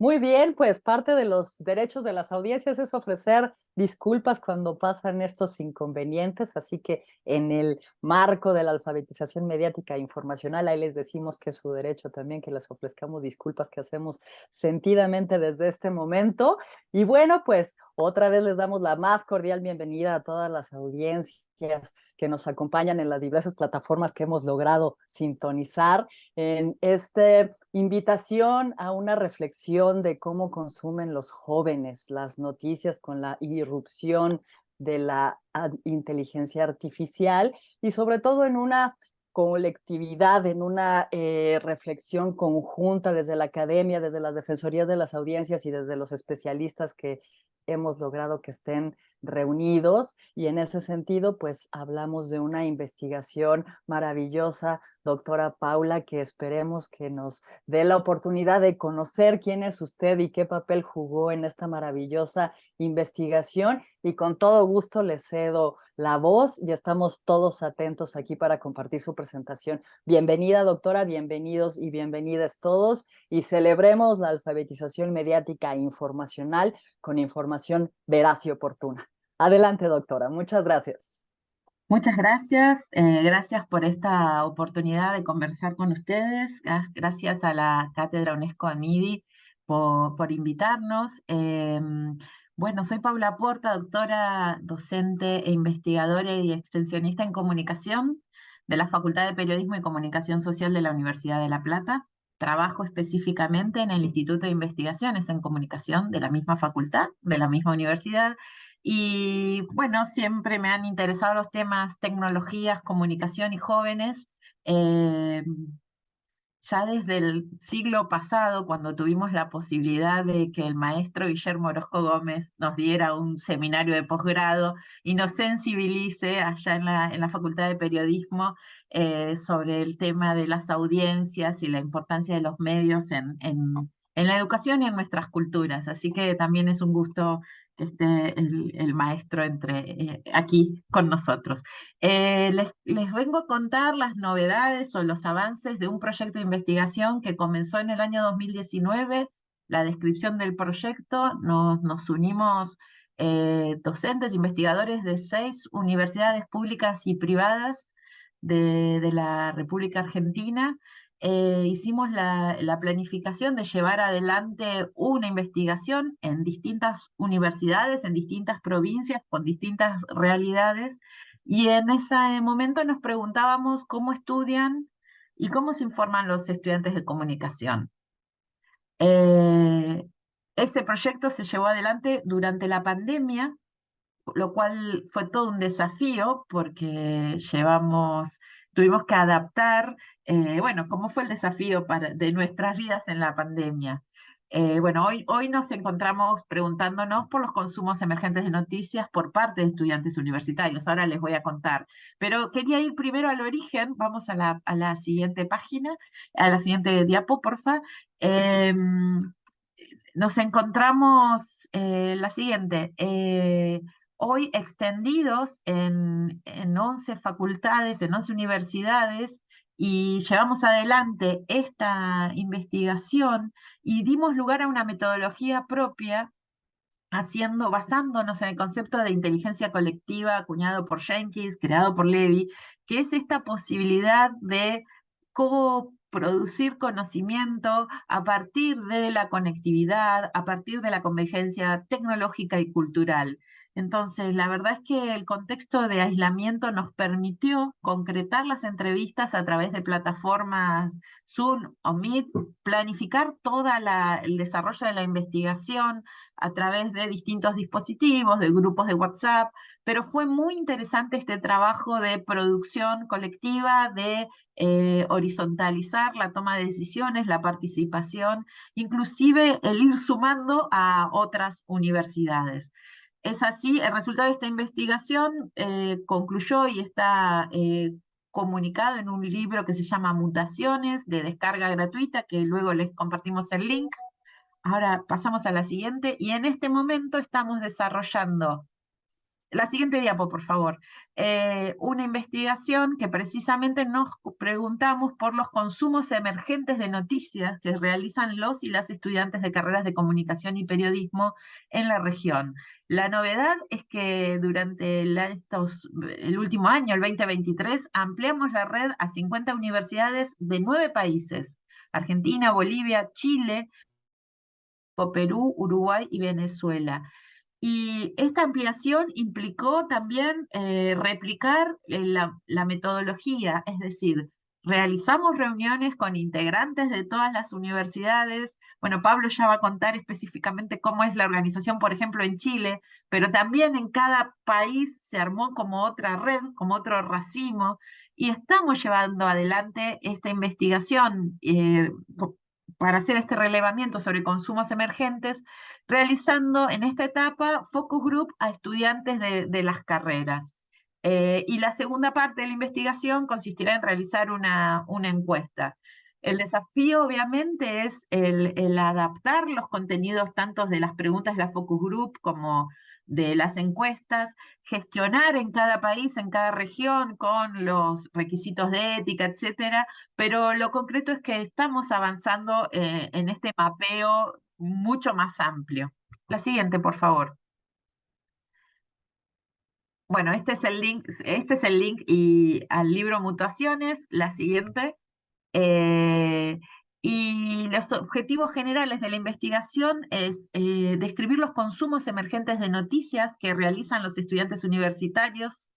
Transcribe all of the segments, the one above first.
Muy bien, pues parte de los derechos de las audiencias es ofrecer disculpas cuando pasan estos inconvenientes, así que en el marco de la alfabetización mediática e informacional, ahí les decimos que es su derecho también que les ofrezcamos disculpas que hacemos sentidamente desde este momento. Y bueno, pues otra vez les damos la más cordial bienvenida a todas las audiencias que nos acompañan en las diversas plataformas que hemos logrado sintonizar en esta invitación a una reflexión de cómo consumen los jóvenes las noticias con la irrupción de la inteligencia artificial y sobre todo en una colectividad, en una reflexión conjunta desde la academia, desde las defensorías de las audiencias y desde los especialistas que hemos logrado que estén reunidos y en ese sentido pues hablamos de una investigación maravillosa, doctora Paula, que esperemos que nos dé la oportunidad de conocer quién es usted y qué papel jugó en esta maravillosa investigación y con todo gusto le cedo la voz y estamos todos atentos aquí para compartir su presentación. Bienvenida doctora, bienvenidos y bienvenidas todos y celebremos la alfabetización mediática e informacional con información veraz y oportuna. Adelante, doctora. Muchas gracias. Muchas gracias, gracias por esta oportunidad de conversar con ustedes, gracias a la Cátedra UNESCO AMIDI por invitarnos. Bueno, soy Paula Porta, doctora, docente e investigadora y extensionista en comunicación de la Facultad de Periodismo y Comunicación Social de la Universidad de La Plata. Trabajo específicamente en el Instituto de Investigaciones en Comunicación de la misma facultad, de la misma universidad. Y bueno, siempre me han interesado los temas tecnologías, comunicación y jóvenes. Eh, ya desde el siglo pasado, cuando tuvimos la posibilidad de que el maestro Guillermo Orozco Gómez nos diera un seminario de posgrado y nos sensibilice allá en la Facultad de Periodismo sobre el tema de las audiencias y la importancia de los medios en la educación y en nuestras culturas. Así que también es un gusto que esté el maestro aquí con nosotros. Les vengo a contar las novedades o los avances de un proyecto de investigación que comenzó en el año 2019. La descripción del proyecto, nos unimos docentes, investigadores de 6 universidades públicas y privadas de la República Argentina. Hicimos la planificación de llevar adelante una investigación en distintas universidades, en distintas provincias, con distintas realidades, y en ese momento nos preguntábamos cómo estudian y cómo se informan los estudiantes de comunicación. Eh, Ese proyecto se llevó adelante durante la pandemia, lo cual fue todo un desafío porque tuvimos que adaptar, bueno, cómo fue el desafío de nuestras vidas en la pandemia. Bueno, hoy nos encontramos preguntándonos por los consumos emergentes de noticias por parte de estudiantes universitarios. Ahora les voy a contar. Pero quería ir primero al origen. Vamos a la siguiente página, a la siguiente diapo, porfa. Nos encontramos la siguiente. Hoy extendidos en 11 facultades, en 11 universidades, y llevamos adelante esta investigación y dimos lugar a una metodología propia, basándonos en el concepto de inteligencia colectiva acuñado por Jenkins, creado por Levy, que es esta posibilidad de coproducir conocimiento a partir de la conectividad, a partir de la convergencia tecnológica y cultural. Entonces, la verdad es que el contexto de aislamiento nos permitió concretar las entrevistas a través de plataformas Zoom o Meet, planificar todo el desarrollo de la investigación a través de distintos dispositivos, de grupos de WhatsApp, pero fue muy interesante este trabajo de producción colectiva, de horizontalizar la toma de decisiones, la participación, inclusive el ir sumando a otras universidades. Es así, el resultado de esta investigación concluyó y está comunicado en un libro que se llama Mutaciones, de descarga gratuita, que luego les compartimos el link. Ahora pasamos a la siguiente, y en este momento estamos desarrollando La siguiente diapo, por favor. Una investigación que precisamente nos preguntamos por los consumos emergentes de noticias que realizan los y las estudiantes de carreras de comunicación y periodismo en la región. La novedad es que durante el último año, el 2023, ampliamos la red a 50 universidades de 9 países: Argentina, Bolivia, Chile, Perú, Uruguay y Venezuela. Y esta ampliación implicó también replicar la metodología, es decir, realizamos reuniones con integrantes de todas las universidades. Bueno, Pablo ya va a contar específicamente cómo es la organización, por ejemplo, en Chile, pero también en cada país se armó como otra red, como otro racimo, y estamos llevando adelante esta investigación para hacer este relevamiento sobre consumos emergentes, realizando en esta etapa focus group a estudiantes de las carreras. Y la segunda parte de la investigación consistirá en realizar una encuesta. El desafío, obviamente, es el adaptar los contenidos tanto de las preguntas de la focus group como de las encuestas, gestionar en cada país, en cada región, con los requisitos de ética, etcétera, pero lo concreto es que estamos avanzando en este mapeo mucho más amplio. La siguiente, por favor. Bueno, este es el link al libro Mutaciones. La siguiente. Eh, y los objetivos generales de la investigación es describir los consumos emergentes de noticias que realizan los estudiantes universitarios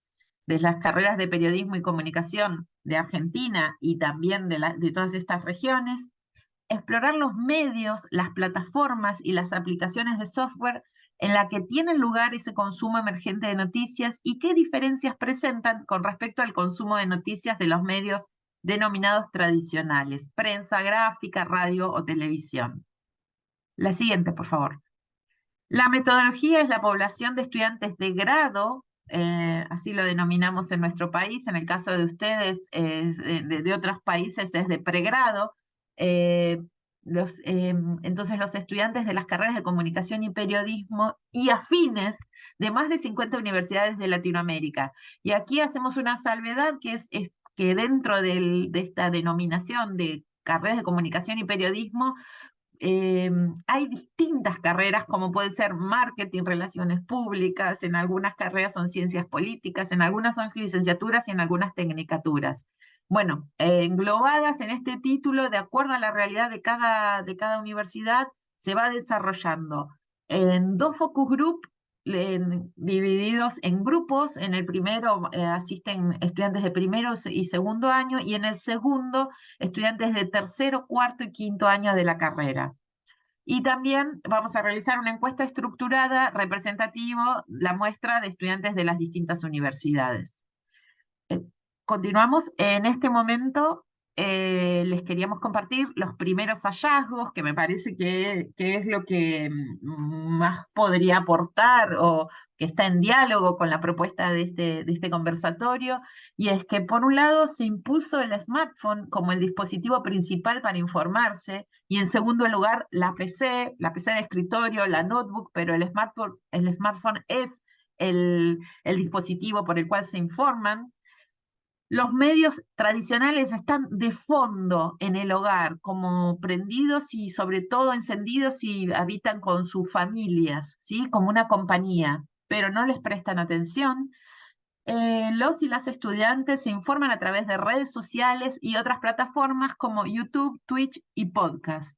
de las carreras de periodismo y comunicación de Argentina y también de todas estas regiones, explorar los medios, las plataformas y las aplicaciones de software en la que tienen lugar ese consumo emergente de noticias y qué diferencias presentan con respecto al consumo de noticias de los medios denominados tradicionales: prensa, gráfica, radio o televisión. La siguiente, por favor. La metodología es la población de estudiantes de grado, así lo denominamos en nuestro país. En el caso de ustedes, de otros países, es de pregrado. Eh, entonces, los estudiantes de las carreras de comunicación y periodismo y afines de más de 50 universidades de Latinoamérica. Y aquí hacemos una salvedad, que es que dentro de esta denominación de carreras de comunicación y periodismo, hay distintas carreras, como puede ser marketing, relaciones públicas, en algunas carreras son ciencias políticas, en algunas son licenciaturas y en algunas tecnicaturas. Bueno, englobadas en este título, de acuerdo a la realidad de cada universidad, se va desarrollando en 2 focus group, divididos en grupos. En el primero asisten estudiantes de primero y segundo año, y en el segundo estudiantes de tercero, cuarto y quinto año de la carrera. Y también vamos a realizar una encuesta estructurada representativa, la muestra de estudiantes de las distintas universidades. Continuamos. En este momento les queríamos compartir los primeros hallazgos, que me parece que es lo que más podría aportar o que está en diálogo con la propuesta de este conversatorio, y es que por un lado se impuso el smartphone como el dispositivo principal para informarse, y en segundo lugar la PC de escritorio, la notebook, pero el smartphone es el dispositivo por el cual se informan. Los medios tradicionales están de fondo en el hogar, como prendidos y sobre todo encendidos, y habitan con sus familias, ¿sí? Como una compañía, pero no les prestan atención. Los y las estudiantes se informan a través de redes sociales y otras plataformas como YouTube, Twitch y podcast.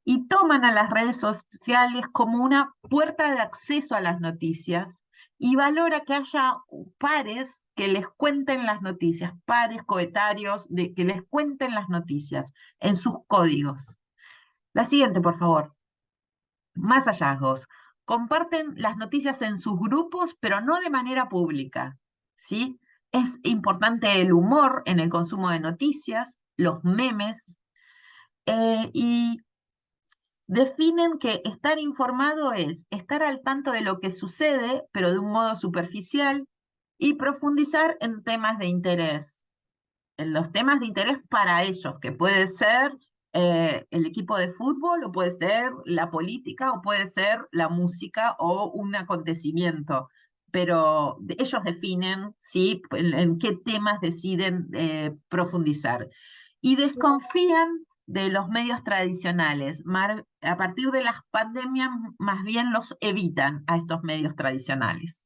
Y toman a las redes sociales como una puerta de acceso a las noticias, y valora que haya pares que les cuenten las noticias, pares coetarios que les cuenten las noticias en sus códigos. La siguiente, por favor. Más hallazgos. Comparten las noticias en sus grupos, pero no de manera pública, ¿sí? Es importante el humor en el consumo de noticias, los memes, y definen que estar informado es estar al tanto de lo que sucede, pero de un modo superficial, y profundizar en temas de interés, en los temas de interés para ellos, que puede ser el equipo de fútbol, o puede ser la política, o puede ser la música o un acontecimiento. pero ellos definen, ¿sí?, en qué temas deciden profundizar. Y desconfían de los medios tradicionales. A partir de las pandemias, más bien los evitan a estos medios tradicionales.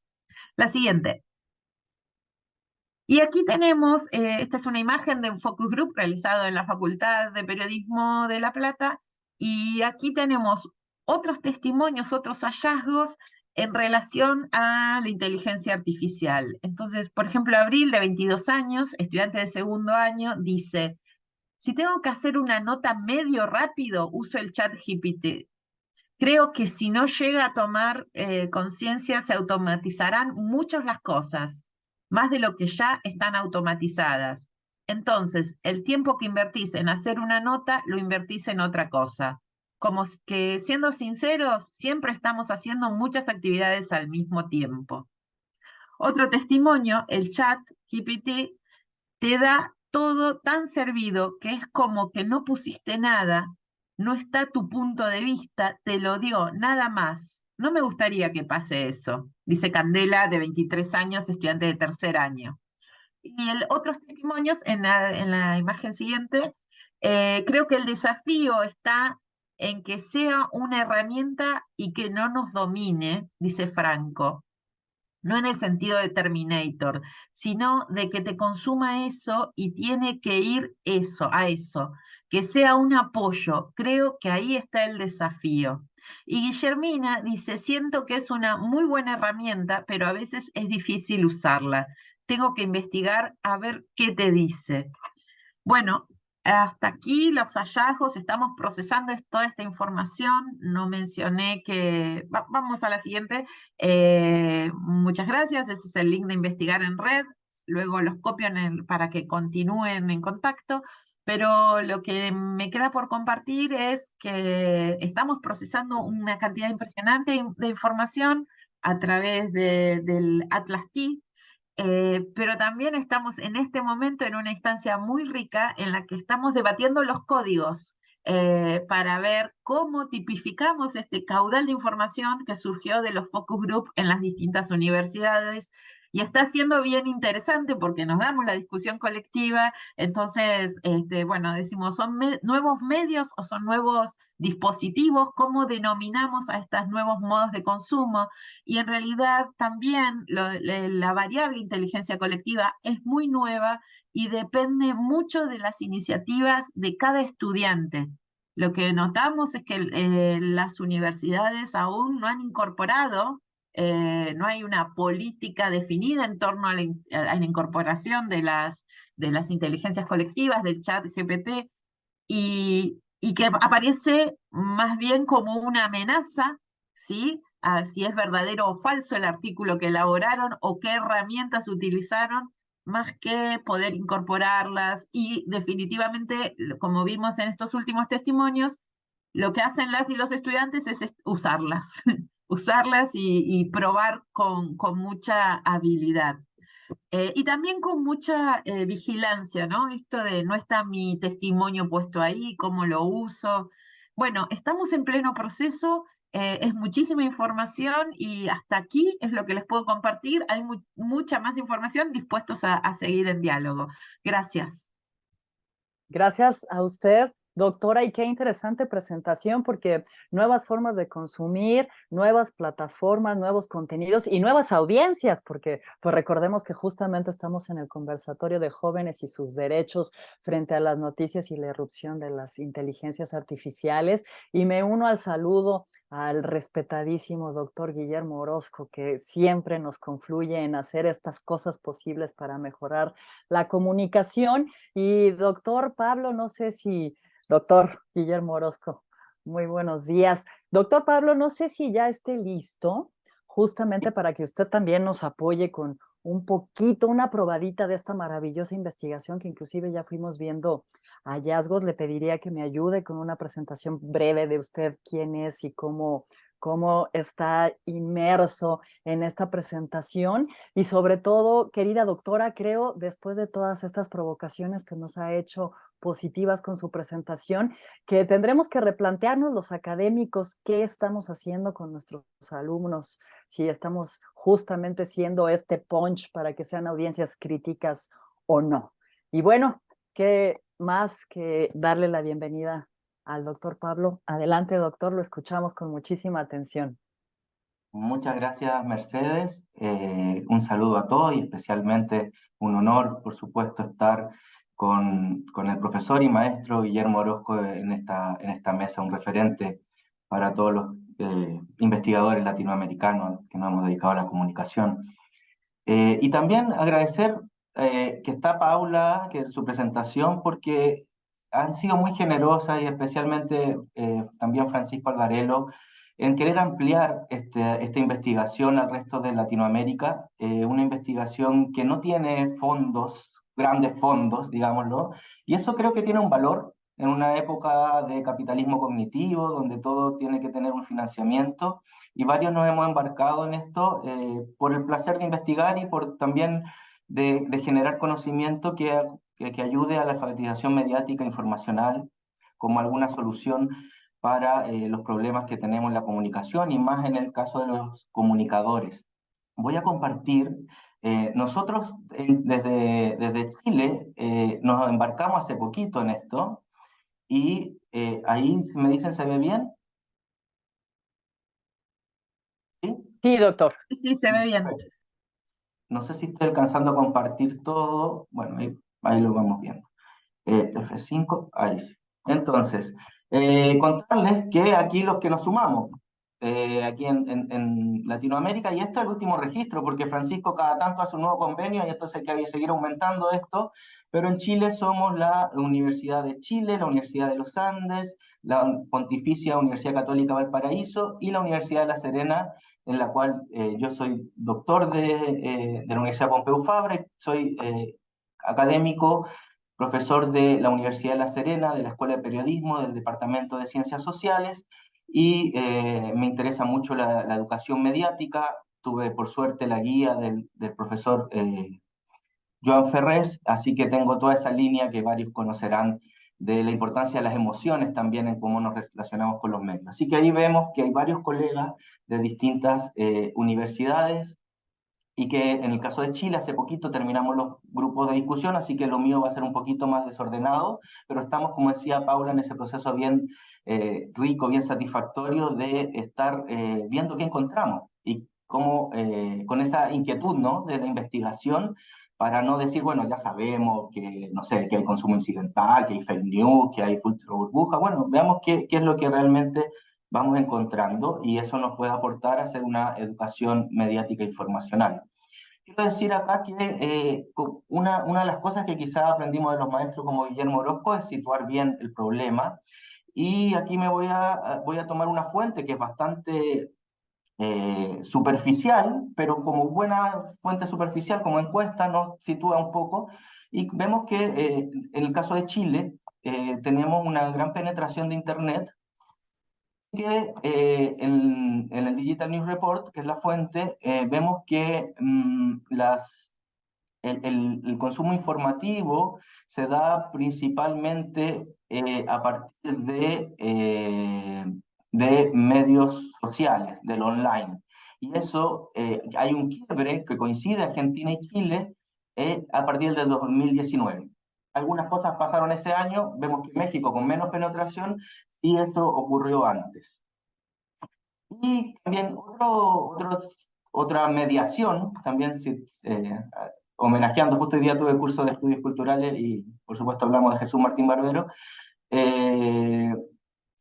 La siguiente. Y aquí tenemos, esta es una imagen de un focus group realizado en la Facultad de Periodismo de La Plata, y aquí tenemos otros testimonios, otros hallazgos en relación a la inteligencia artificial. Entonces, por ejemplo, Abril, de 22 años, estudiante de segundo año, dice: si tengo que hacer una nota medio rápido, uso el chat GPT. Creo que si no llega a tomar conciencia, se automatizarán muchas las cosas, más de lo que ya están automatizadas. Entonces, el tiempo que invertís en hacer una nota, lo invertís en otra cosa. Como que, siendo sinceros, siempre estamos haciendo muchas actividades al mismo tiempo. Otro testimonio, el chat GPT te da todo tan servido que es como que no pusiste nada, no está tu punto de vista, te lo dio, nada más. No me gustaría que pase eso, dice Candela, de 23 años, estudiante de tercer año. Y otros testimonios en la imagen siguiente, creo que el desafío está en que sea una herramienta y que no nos domine, dice Franco, no en el sentido de Terminator, sino de que te consuma eso y tiene que ir eso, a eso, que sea un apoyo. Creo que ahí está el desafío. Y Guillermina dice: siento que es una muy buena herramienta, pero a veces es difícil usarla. Tengo que investigar a ver qué te dice. Bueno, hasta aquí los hallazgos, estamos procesando toda esta información. No mencioné que... vamos a la siguiente. Muchas gracias, ese es el link de investigar en red. Luego los copio para que continúen en contacto. Pero lo que me queda por compartir es que estamos procesando una cantidad impresionante de información a través del Atlas T, pero también estamos en este momento en una instancia muy rica en la que estamos debatiendo los códigos para ver cómo tipificamos este caudal de información que surgió de los focus group en las distintas universidades. Y está siendo bien interesante porque nos damos la discusión colectiva. Entonces, bueno, decimos, ¿son nuevos medios o son nuevos dispositivos? ¿Cómo denominamos a estos nuevos modos de consumo? Y en realidad también la variable inteligencia colectiva es muy nueva y depende mucho de las iniciativas de cada estudiante. Lo que notamos es que las universidades aún no han incorporado, no hay una política definida en torno a la incorporación de las inteligencias colectivas, del chat GPT, y que aparece más bien como una amenaza, ¿sí?, a si es verdadero o falso el artículo que elaboraron o qué herramientas utilizaron, más que poder incorporarlas. Y definitivamente, como vimos en estos últimos testimonios, lo que hacen las y los estudiantes es usarlas, usarlas y probar con mucha habilidad. Y también con mucha vigilancia, ¿no? Esto de no está mi testimonio puesto ahí, cómo lo uso. Bueno, estamos en pleno proceso, es muchísima información y hasta aquí es lo que les puedo compartir. Hay mucha más información, dispuestos a seguir en diálogo. Gracias. Gracias a usted, doctora, y qué interesante presentación, porque nuevas formas de consumir, nuevas plataformas, nuevos contenidos y nuevas audiencias, porque pues recordemos que justamente estamos en el conversatorio de jóvenes y sus derechos frente a las noticias y la irrupción de las inteligencias artificiales. Y me uno al saludo al respetadísimo doctor Guillermo Orozco, que siempre nos confluye en hacer estas cosas posibles para mejorar la comunicación. Y doctor Pablo, no sé si, doctor Guillermo Orozco, muy buenos días. Doctor Pablo, no sé si ya esté listo justamente para que usted también nos apoye con un poquito, una probadita de esta maravillosa investigación que inclusive ya fuimos viendo hallazgos. Le pediría que me ayude con una presentación breve de usted, quién es y cómo está inmerso en esta presentación. Y sobre todo, querida doctora, creo, después de todas estas provocaciones que nos ha hecho positivas con su presentación, que tendremos que replantearnos los académicos qué estamos haciendo con nuestros alumnos, si estamos justamente siendo este punch para que sean audiencias críticas o no. Y bueno, qué más que darle la bienvenida al doctor Pablo. Adelante, doctor, lo escuchamos con muchísima atención. Muchas gracias, Mercedes. Un saludo a todos y especialmente un honor, por supuesto, estar con el profesor y maestro Guillermo Orozco en esta mesa, un referente para todos los investigadores latinoamericanos que nos hemos dedicado a la comunicación. Y también agradecer que está Paula, que su presentación, porque han sido muy generosas y especialmente también Francisco Alvarelo en querer ampliar esta investigación al resto de Latinoamérica, una investigación que no tiene fondos, grandes fondos, digámoslo, y eso creo que tiene un valor en una época de capitalismo cognitivo, donde todo tiene que tener un financiamiento y varios nos hemos embarcado en esto por el placer de investigar y por también de generar conocimiento que ayude a la alfabetización mediática informacional como alguna solución para los problemas que tenemos en la comunicación y más en el caso de los comunicadores. Voy a compartir, nosotros desde Chile nos embarcamos hace poquito en esto y ahí me dicen, ¿se ve bien? ¿Sí? Sí, doctor. Sí, se ve bien. No sé si estoy alcanzando a compartir todo. Bueno, ahí lo vamos viendo. F5, ahí sí. Entonces, contarles que aquí los que nos sumamos, aquí en Latinoamérica, y esto es el último registro, porque Francisco cada tanto hace un nuevo convenio y entonces hay que seguir aumentando esto, pero en Chile somos la Universidad de Chile, la Universidad de los Andes, la Pontificia Universidad Católica Valparaíso y la Universidad de La Serena, en la cual yo soy doctor de la Universidad Pompeu Fabra, soy académico, profesor de la Universidad de La Serena, de la Escuela de Periodismo, del Departamento de Ciencias Sociales, y me interesa mucho la educación mediática. Tuve, por suerte, la guía del profesor Joan Ferrés, así que tengo toda esa línea que varios conocerán de la importancia de las emociones también en cómo nos relacionamos con los medios. Así que ahí vemos que hay varios colegas de distintas universidades y que en el caso de Chile hace poquito terminamos los grupos de discusión, así que lo mío va a ser un poquito más desordenado, pero estamos, como decía Paula, en ese proceso bien rico, bien satisfactorio de estar viendo qué encontramos y cómo, con esa inquietud, ¿no?, de la investigación, para no decir, bueno, ya sabemos que, no sé, que hay consumo incidental, que hay fake news, que hay filtro burbuja. Bueno, veamos qué es lo que realmente vamos encontrando y eso nos puede aportar a hacer una educación mediática informacional. Quiero decir acá que una de las cosas que quizás aprendimos de los maestros como Guillermo Orozco es situar bien el problema y aquí voy a tomar una fuente que es bastante superficial, pero como buena fuente superficial, como encuesta, nos sitúa un poco y vemos que en el caso de Chile tenemos una gran penetración de Internet que en el Digital News Report, que es la fuente, vemos que el consumo informativo se da principalmente a partir de medios sociales, del online. Y eso, hay un quiebre que coincide Argentina y Chile a partir del 2019. Algunas cosas pasaron ese año, vemos que México con menos penetración, y eso ocurrió antes. Y también otra mediación, también homenajeando, justo hoy día tuve el curso de estudios culturales y por supuesto hablamos de Jesús Martín Barbero, eh,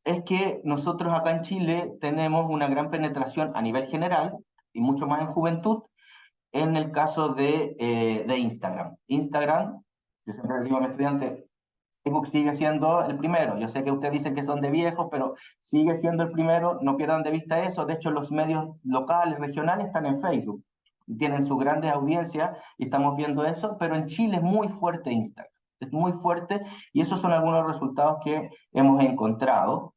es que nosotros acá en Chile tenemos una gran penetración a nivel general y mucho más en juventud en el caso de Instagram. Instagram, yo siempre le digo a mis estudiantes, Facebook sigue siendo el primero. Yo sé que ustedes dicen que son de viejos, pero sigue siendo el primero. No pierdan de vista eso. De hecho, los medios locales, regionales están en Facebook. Tienen sus grandes audiencias y estamos viendo eso, pero en Chile es muy fuerte Instagram. Es muy fuerte y esos son algunos resultados que hemos encontrado.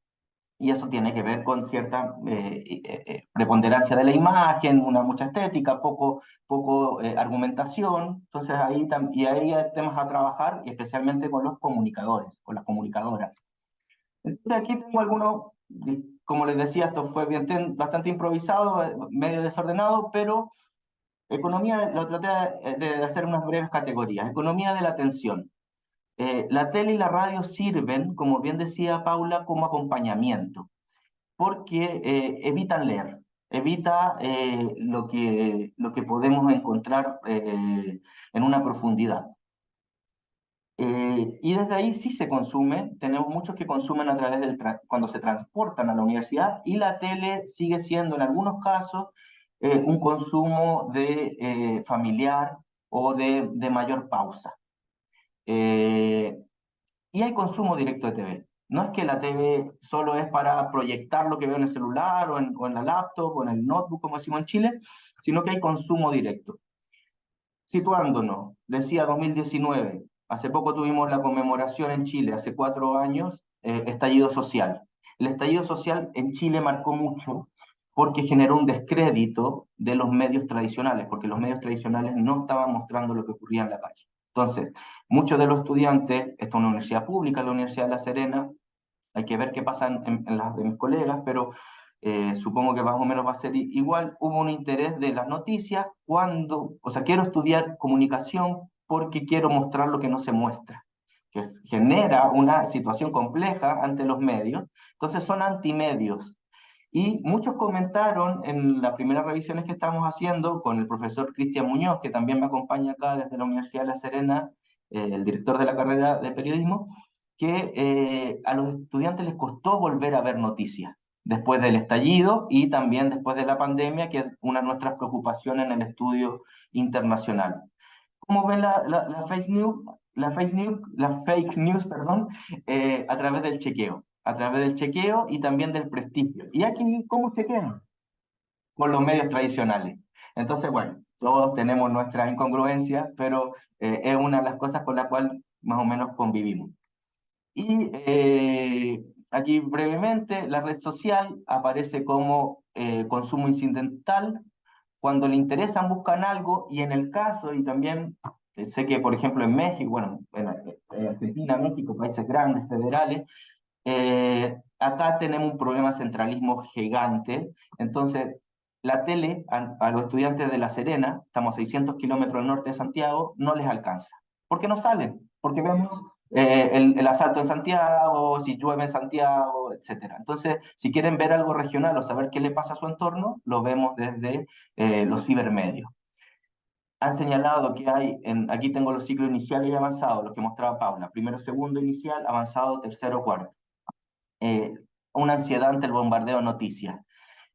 y eso tiene que ver con cierta preponderancia de la imagen, mucha estética, poco argumentación. Entonces y ahí hay temas a trabajar, y especialmente con los comunicadores, con las comunicadoras. Entonces aquí tengo algunos, como les decía, esto fue bastante improvisado, medio desordenado, pero economía, lo traté de hacer unas breves categorías. Economía de la atención. La tele y la radio sirven, como bien decía Paula, como acompañamiento, porque evitan leer, evita lo que podemos encontrar en una profundidad. Y desde ahí sí se consume, tenemos muchos que consumen a través cuando se transportan a la universidad, y la tele sigue siendo en algunos casos un consumo familiar o de mayor pausa. Y hay consumo directo de TV. No es que la TV solo es para proyectar lo que veo en el celular o en la laptop o en el notebook, como decimos en Chile, sino que hay consumo directo. Situándonos, decía 2019, hace poco tuvimos la conmemoración en Chile, hace 4 años, estallido social. El estallido social en Chile marcó mucho porque generó un descrédito de los medios tradicionales, porque los medios tradicionales no estaban mostrando lo que ocurría en la calle. Entonces, muchos de los estudiantes, esta es una universidad pública, la Universidad de La Serena, hay que ver qué pasa en las de mis colegas, pero supongo que más o menos va a ser igual. Hubo un interés de las noticias o sea, quiero estudiar comunicación porque quiero mostrar lo que no se muestra, que genera una situación compleja ante los medios. Entonces son antimedios. Y muchos comentaron en las primeras revisiones que estamos haciendo con el profesor Cristian Muñoz, que también me acompaña acá desde la Universidad de La Serena, el director de la carrera de periodismo, que a los estudiantes les costó volver a ver noticias después del estallido y también después de la pandemia, que es una de nuestras preocupaciones en el estudio internacional. ¿Cómo ven la fake news? La fake news, perdón, a través del chequeo. A través del chequeo y también del prestigio. ¿Y aquí cómo chequean? Con los medios tradicionales. Entonces, bueno, todos tenemos nuestras incongruencias, pero es una de las cosas con la cual más o menos convivimos. Y aquí brevemente, la red social aparece como consumo incidental. Cuando le interesan, buscan algo, y en el caso, y también sé que, por ejemplo, en México, bueno, en Argentina, México, países grandes, federales, acá tenemos un problema de centralismo gigante. Entonces, la tele a los estudiantes de La Serena, estamos a 600 kilómetros al norte de Santiago, no les alcanza. ¿Por qué no salen? Porque vemos el asalto en Santiago, si llueve en Santiago, etc. Entonces, si quieren ver algo regional o saber qué le pasa a su entorno, lo vemos desde los cibermedios. Han señalado que aquí tengo los ciclos iniciales y avanzados, los que mostraba Paula: primero, segundo inicial, avanzado, tercero, cuarto. Una ansiedad ante el bombardeo de noticias.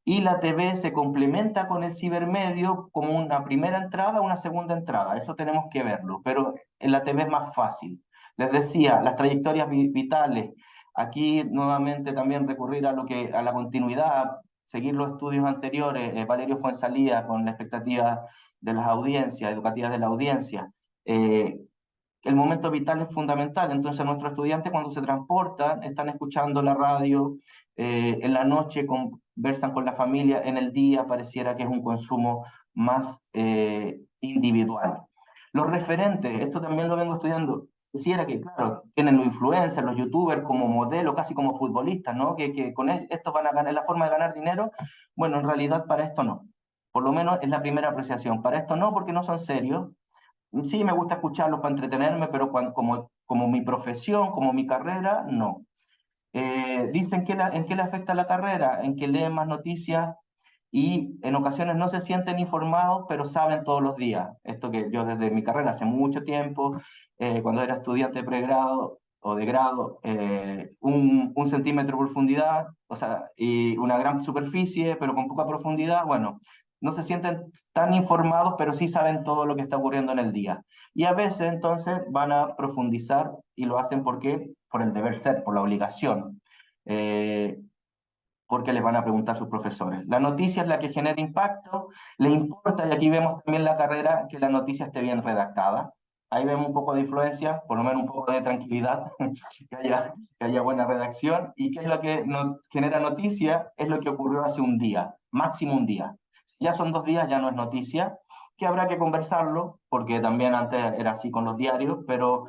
Y la TV se complementa con el cibermedio como una primera entrada, una segunda entrada. Eso tenemos que verlo, pero en la TV es más fácil. Les decía, las trayectorias vitales. Aquí nuevamente también recurrir a la continuidad, seguir los estudios anteriores. Valerio Fuenzalía, con la expectativa de las audiencias, educativas de la audiencia. El momento vital es fundamental. Entonces nuestros estudiantes, cuando se transportan, están escuchando la radio, en la noche conversan con la familia, en el día pareciera que es un consumo más individual. Los referentes, esto también lo vengo estudiando, quisiera que, claro, tienen los influencers, los youtubers como modelo, casi como futbolistas, ¿no? Que con esto van a ganar, la forma de ganar dinero. Bueno, en realidad para esto no. Por lo menos es la primera apreciación. Para esto no, porque no son serios. Sí, me gusta escucharlos para entretenerme, pero como mi profesión, como mi carrera, no. Dicen que en qué le afecta la carrera, en que leen más noticias y en ocasiones no se sienten informados, pero saben todos los días. Esto que yo desde mi carrera hace mucho tiempo, cuando era estudiante de pregrado o de grado, 1 centímetro de profundidad, o sea, y una gran superficie, pero con poca profundidad. Bueno, no se sienten tan informados, pero sí saben todo lo que está ocurriendo en el día. Y a veces entonces van a profundizar, y lo hacen por el deber ser, por la obligación, porque les van a preguntar sus profesores. La noticia es la que genera impacto, le importa, y aquí vemos también la carrera, que la noticia esté bien redactada. ahí vemos un poco de influencia, por lo menos un poco de tranquilidad, que haya buena redacción. ¿Y qué es lo que nos genera noticia? Es lo que ocurrió hace un día, máximo un día. Si ya son 2 días, ya no es noticia, que habrá que conversarlo, porque también antes era así con los diarios, pero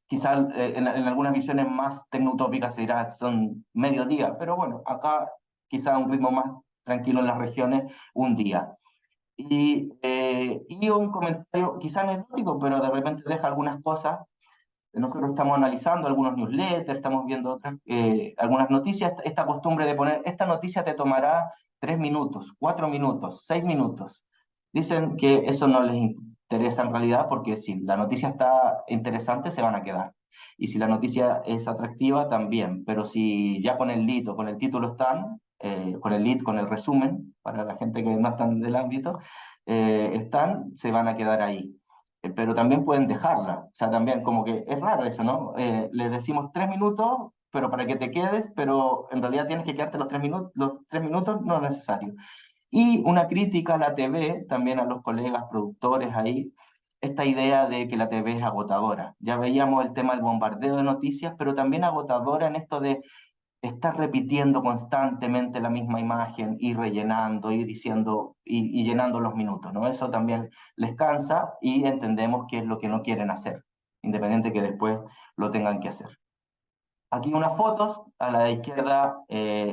quizás en algunas visiones más tecnotópicas se dirá son mediodía, pero bueno, acá quizás un ritmo más tranquilo en las regiones, un día. Y un comentario quizás anecdótico, pero de repente deja algunas cosas. Nosotros estamos analizando algunos newsletters, estamos viendo algunas noticias, esta costumbre de poner, esta noticia te tomará 3 minutos, 4 minutos, 6 minutos. Dicen que eso no les interesa en realidad porque si la noticia está interesante se van a quedar. Y si la noticia es atractiva también, pero si ya con el lead o con el título están, con el lead, con el resumen, para la gente que no están del ámbito, están, se van a quedar ahí. Pero también pueden dejarla. O sea, también como que es raro eso, ¿no? Les decimos 3 minutos, pero para que te quedes, pero en realidad tienes que quedarte los 3 minutos no es necesario. Y una crítica a la TV, también a los colegas productores ahí, esta idea de que la TV es agotadora. Ya veíamos el tema del bombardeo de noticias, pero también agotadora en esto de estar repitiendo constantemente la misma imagen y rellenando y diciendo y llenando los minutos, ¿no? Eso también les cansa y entendemos que es lo que no quieren hacer, independiente que después lo tengan que hacer. Aquí unas fotos, a la izquierda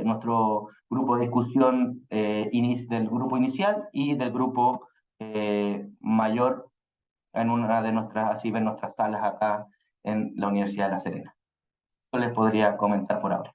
nuestro grupo de discusión del grupo inicial y del grupo mayor en una de nuestras, así ven nuestras salas acá en la Universidad de La Serena. Eso les podría comentar por ahora.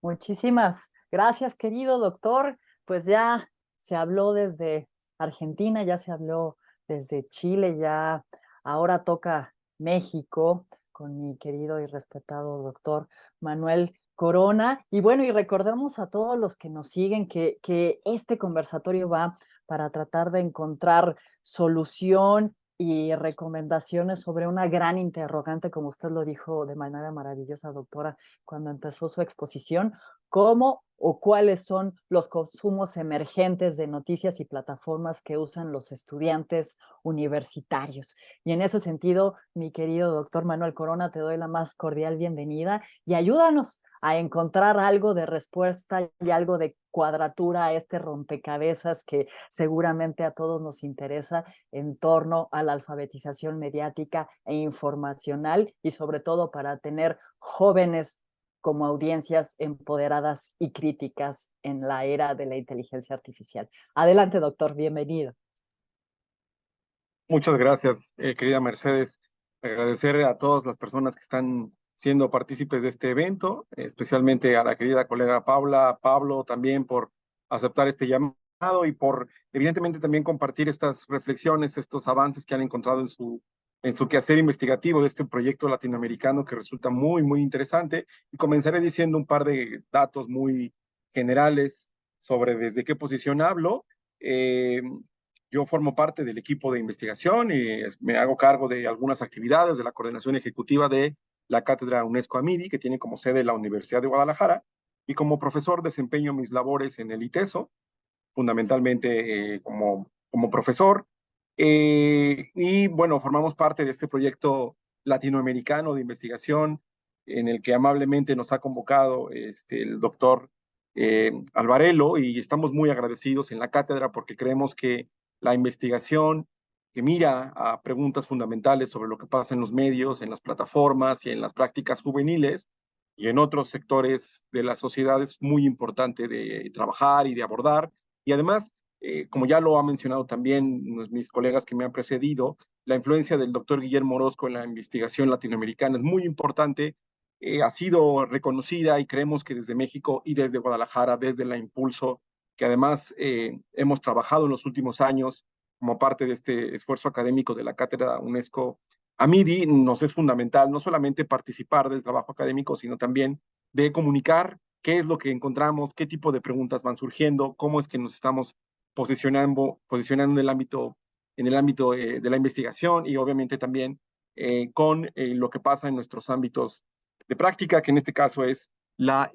Muchísimas gracias, querido doctor. Pues ya se habló desde Argentina, ya se habló desde Chile, ya ahora toca México con mi querido y respetado doctor Manuel Corona. Y bueno, y recordemos a todos los que nos siguen que este conversatorio va para tratar de encontrar solución y recomendaciones sobre una gran interrogante, como usted lo dijo de manera maravillosa, doctora, cuando empezó su exposición, cómo o cuáles son los consumos emergentes de noticias y plataformas que usan los estudiantes universitarios. Y en ese sentido, mi querido doctor Manuel Corona, te doy la más cordial bienvenida y ayúdanos a encontrar algo de respuesta y algo de cuadratura a este rompecabezas que seguramente a todos nos interesa en torno a la alfabetización mediática e informacional y sobre todo para tener jóvenes como audiencias empoderadas y críticas en la era de la inteligencia artificial. Adelante, doctor, bienvenido. Muchas gracias, querida Mercedes. Agradecer a todas las personas que están siendo partícipes de este evento, especialmente a la querida colega Paula, Pablo también por aceptar este llamado y por evidentemente también compartir estas reflexiones, estos avances que han encontrado en su quehacer investigativo de este proyecto latinoamericano que resulta muy, muy interesante. Y comenzaré diciendo un par de datos muy generales sobre desde qué posición hablo. Yo formo parte del equipo de investigación y me hago cargo de algunas actividades de la coordinación ejecutiva de la Cátedra UNESCO AMIDI, que tiene como sede la Universidad de Guadalajara, y como profesor desempeño mis labores en el ITESO, fundamentalmente como profesor. Y bueno, formamos parte de este proyecto latinoamericano de investigación en el que amablemente nos ha convocado el doctor Alvarelo, y estamos muy agradecidos en la cátedra porque creemos que la investigación que mira a preguntas fundamentales sobre lo que pasa en los medios, en las plataformas y en las prácticas juveniles y en otros sectores de la sociedad es muy importante de trabajar y de abordar. Y además, como ya lo ha mencionado también mis colegas que me han precedido, la influencia del doctor Guillermo Orozco en la investigación latinoamericana es muy importante, ha sido reconocida y creemos que desde México y desde Guadalajara, desde la Impulso, que además hemos trabajado en los últimos años como parte de este esfuerzo académico de la Cátedra UNESCO AMIDI, nos es fundamental no solamente participar del trabajo académico, sino también de comunicar qué es lo que encontramos, qué tipo de preguntas van surgiendo, cómo es que nos estamos posicionando en el ámbito de la investigación y obviamente también con lo que pasa en nuestros ámbitos de práctica, que en este caso es la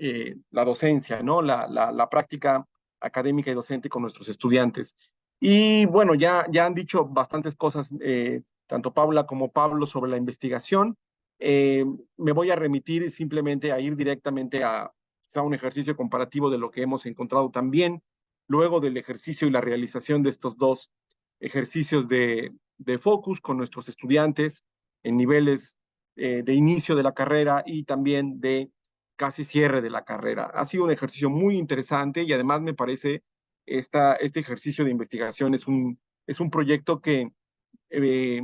docencia, ¿no? La práctica académica y docente con nuestros estudiantes. Y bueno, ya han dicho bastantes cosas, tanto Paula como Pablo, sobre la investigación. Me voy a remitir simplemente a ir directamente a quizá un ejercicio comparativo de lo que hemos encontrado también, luego del ejercicio y la realización de estos dos ejercicios de focus con nuestros estudiantes en niveles de inicio de la carrera y también de casi cierre de la carrera. Ha sido un ejercicio muy interesante y además me parece este ejercicio de investigación es un proyecto que eh,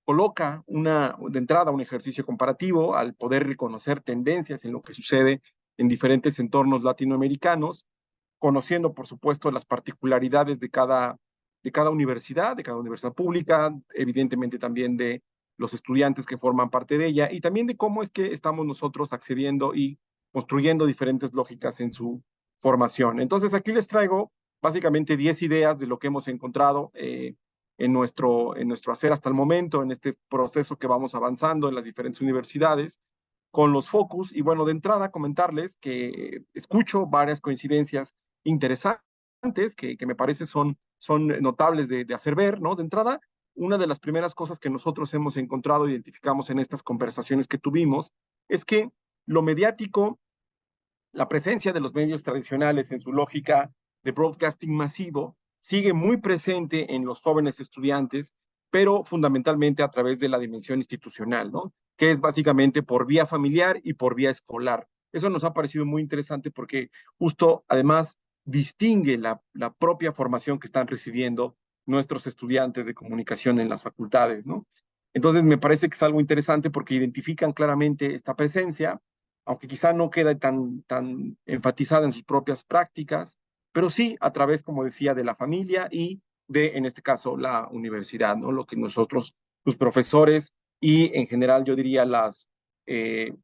coloca de entrada un ejercicio comparativo al poder reconocer tendencias en lo que sucede en diferentes entornos latinoamericanos, conociendo, por supuesto, las particularidades de cada universidad pública, evidentemente también de los estudiantes que forman parte de ella y también de cómo es que estamos nosotros accediendo y construyendo diferentes lógicas en su formación. Entonces, aquí les traigo básicamente 10 ideas de lo que hemos encontrado en nuestro hacer hasta el momento, en este proceso que vamos avanzando en las diferentes universidades con los focus. Y bueno, de entrada comentarles que escucho varias coincidencias interesantes que me parece son notables de hacer ver, ¿no? De entrada, una de las primeras cosas que nosotros hemos encontrado, identificamos en estas conversaciones que tuvimos, es que lo mediático, la presencia de los medios tradicionales en su lógica de broadcasting masivo, sigue muy presente en los jóvenes estudiantes, pero fundamentalmente a través de la dimensión institucional, ¿no? Que es básicamente por vía familiar y por vía escolar. Eso nos ha parecido muy interesante porque justo además distingue la propia formación que están recibiendo nuestros estudiantes de comunicación en las facultades, ¿no? Entonces me parece que es algo interesante porque identifican claramente esta presencia, aunque quizá no queda tan enfatizada en sus propias prácticas, pero sí a través, como decía, de la familia y de, en este caso, la universidad, ¿no? Lo que nosotros, los profesores y en general, yo diría, las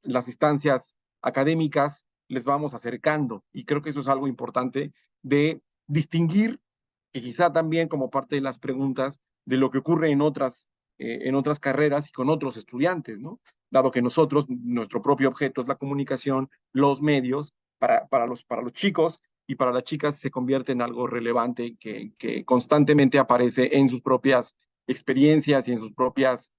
instancias académicas les vamos acercando. Y creo que eso es algo importante de distinguir, que quizá también como parte de las preguntas, de lo que ocurre en otras carreras y con otros estudiantes, ¿no? Dado que nosotros, nuestro propio objeto es la comunicación, los medios, para los chicos y para las chicas se convierte en algo relevante que constantemente aparece en sus propias experiencias y en sus propias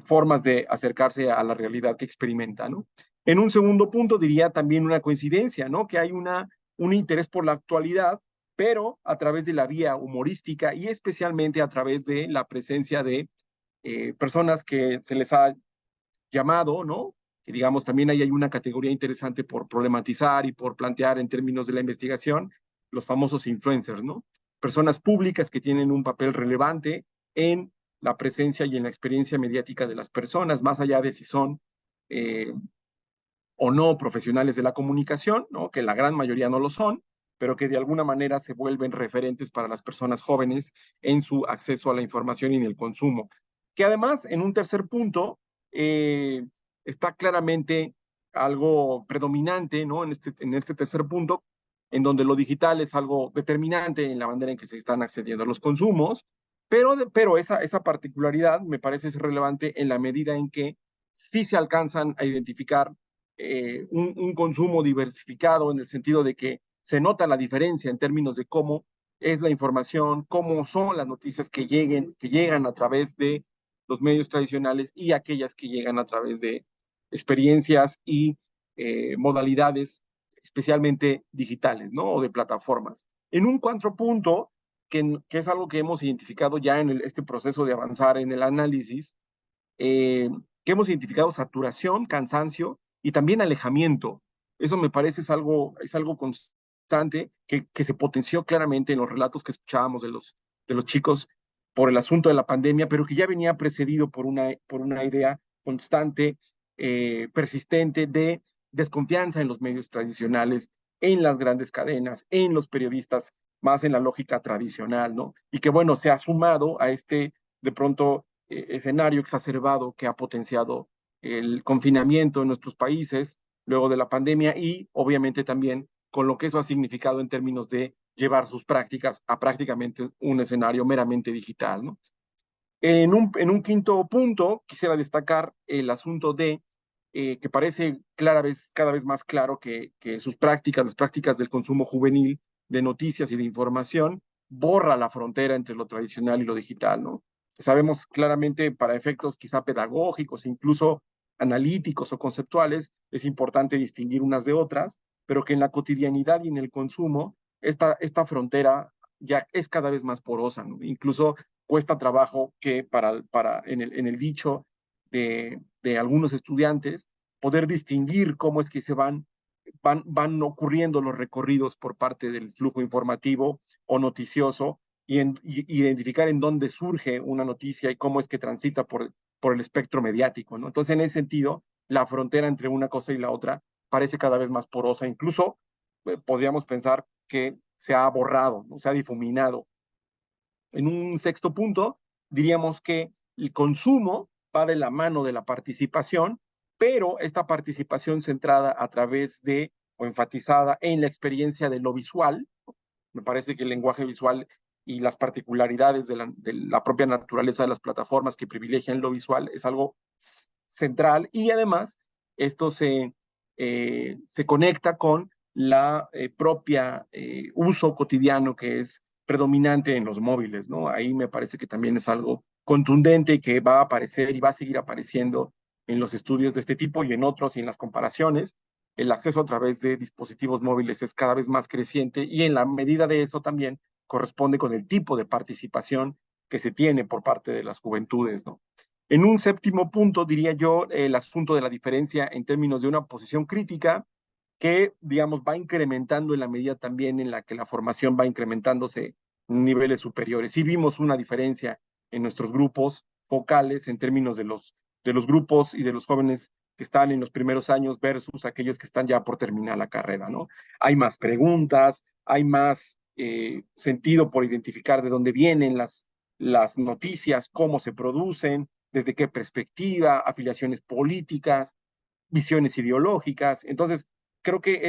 formas de acercarse a la realidad que experimenta, ¿no? En un segundo punto diría también una coincidencia, ¿no? Que hay un interés por la actualidad, pero a través de la vía humorística y especialmente a través de la presencia de personas que se les ha llamado, ¿no? Que digamos, también ahí hay una categoría interesante por problematizar y por plantear en términos de la investigación, los famosos influencers, ¿no? Personas públicas que tienen un papel relevante en la presencia y en la experiencia mediática de las personas, más allá de si son o no profesionales de la comunicación, ¿no? Que la gran mayoría no lo son, pero que de alguna manera se vuelven referentes para las personas jóvenes en su acceso a la información y en el consumo. Que además, en un tercer punto, está claramente algo predominante, ¿no? En este tercer punto, en donde lo digital es algo determinante en la manera en que se están accediendo a los consumos, pero esa particularidad me parece es relevante en la medida en que sí se alcanzan a identificar un consumo diversificado en el sentido de que se nota la diferencia en términos de cómo es la información, cómo son las noticias que llegan a través de los medios tradicionales y aquellas que llegan a través de experiencias y modalidades especialmente digitales, ¿no? O de plataformas. En un cuarto punto, que es algo que hemos identificado ya en este proceso de avanzar en el análisis, que hemos identificado saturación, cansancio y también alejamiento. Eso me parece es algo constante que se potenció claramente en los relatos que escuchábamos de los chicos por el asunto de la pandemia, pero que ya venía precedido por una idea constante, persistente de desconfianza en los medios tradicionales, en las grandes cadenas, en los periodistas, más en la lógica tradicional, ¿no? Y que bueno, se ha sumado a de pronto, escenario exacerbado que ha potenciado el confinamiento en nuestros países luego de la pandemia y obviamente también con lo que eso ha significado en términos de llevar sus prácticas a prácticamente un escenario meramente digital, ¿no? En un quinto punto, quisiera destacar el asunto de que parece cada vez más claro que sus prácticas, las prácticas del consumo juvenil de noticias y de información, borra la frontera entre lo tradicional y lo digital, ¿no? Sabemos claramente para efectos quizá pedagógicos, incluso analíticos o conceptuales, es importante distinguir unas de otras, pero que en la cotidianidad y en el consumo, esta frontera ya es cada vez más porosa, ¿no? Incluso cuesta trabajo que en el dicho de algunos estudiantes, poder distinguir cómo es que van ocurriendo los recorridos por parte del flujo informativo o noticioso y identificar en dónde surge una noticia y cómo es que transita por el espectro mediático, ¿no? Entonces, en ese sentido, la frontera entre una cosa y la otra parece cada vez más porosa. Incluso podríamos pensar que se ha borrado, ¿no? Se ha difuminado. En un sexto punto, diríamos que el consumo va de la mano de la participación, pero esta participación centrada a través de o enfatizada en la experiencia de lo visual. Me parece que el lenguaje visual y las particularidades de la propia naturaleza de las plataformas que privilegian lo visual es algo central, y además esto se conecta con la propia uso cotidiano que es predominante en los móviles, ¿no? Ahí me parece que también es algo contundente y que va a aparecer y va a seguir apareciendo en los estudios de este tipo y en otros y en las comparaciones. El acceso a través de dispositivos móviles es cada vez más creciente, y en la medida de eso también corresponde con el tipo de participación que se tiene por parte de las juventudes, ¿no? En un séptimo punto, diría yo, el asunto de la diferencia en términos de una posición crítica que, digamos, va incrementando en la medida también en la que la formación va incrementándose en niveles superiores. Sí vimos una diferencia en nuestros grupos focales en términos de los grupos y de los jóvenes que están en los primeros años versus aquellos que están ya por terminar la carrera, ¿no? Hay más preguntas, hay más sentido por identificar de dónde vienen las noticias, cómo se producen, desde qué perspectiva, afiliaciones políticas, visiones ideológicas. Entonces, creo que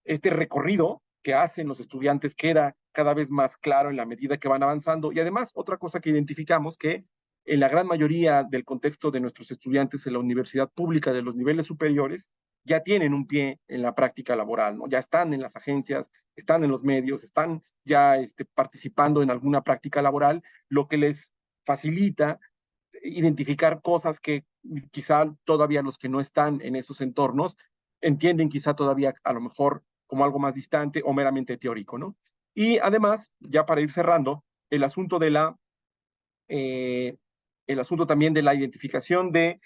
este recorrido que hacen los estudiantes queda cada vez más claro en la medida que van avanzando. Y además, otra cosa que identificamos, que en la gran mayoría del contexto de nuestros estudiantes en la universidad pública de los niveles superiores, ya tienen un pie en la práctica laboral, ¿no? Ya están en las agencias, están en los medios, están ya participando en alguna práctica laboral, lo que les facilita identificar cosas que quizá todavía los que no están en esos entornos entienden quizá todavía a lo mejor como algo más distante o meramente teórico, ¿no? Y además, ya para ir cerrando, el asunto eh, el asunto también de la identificación de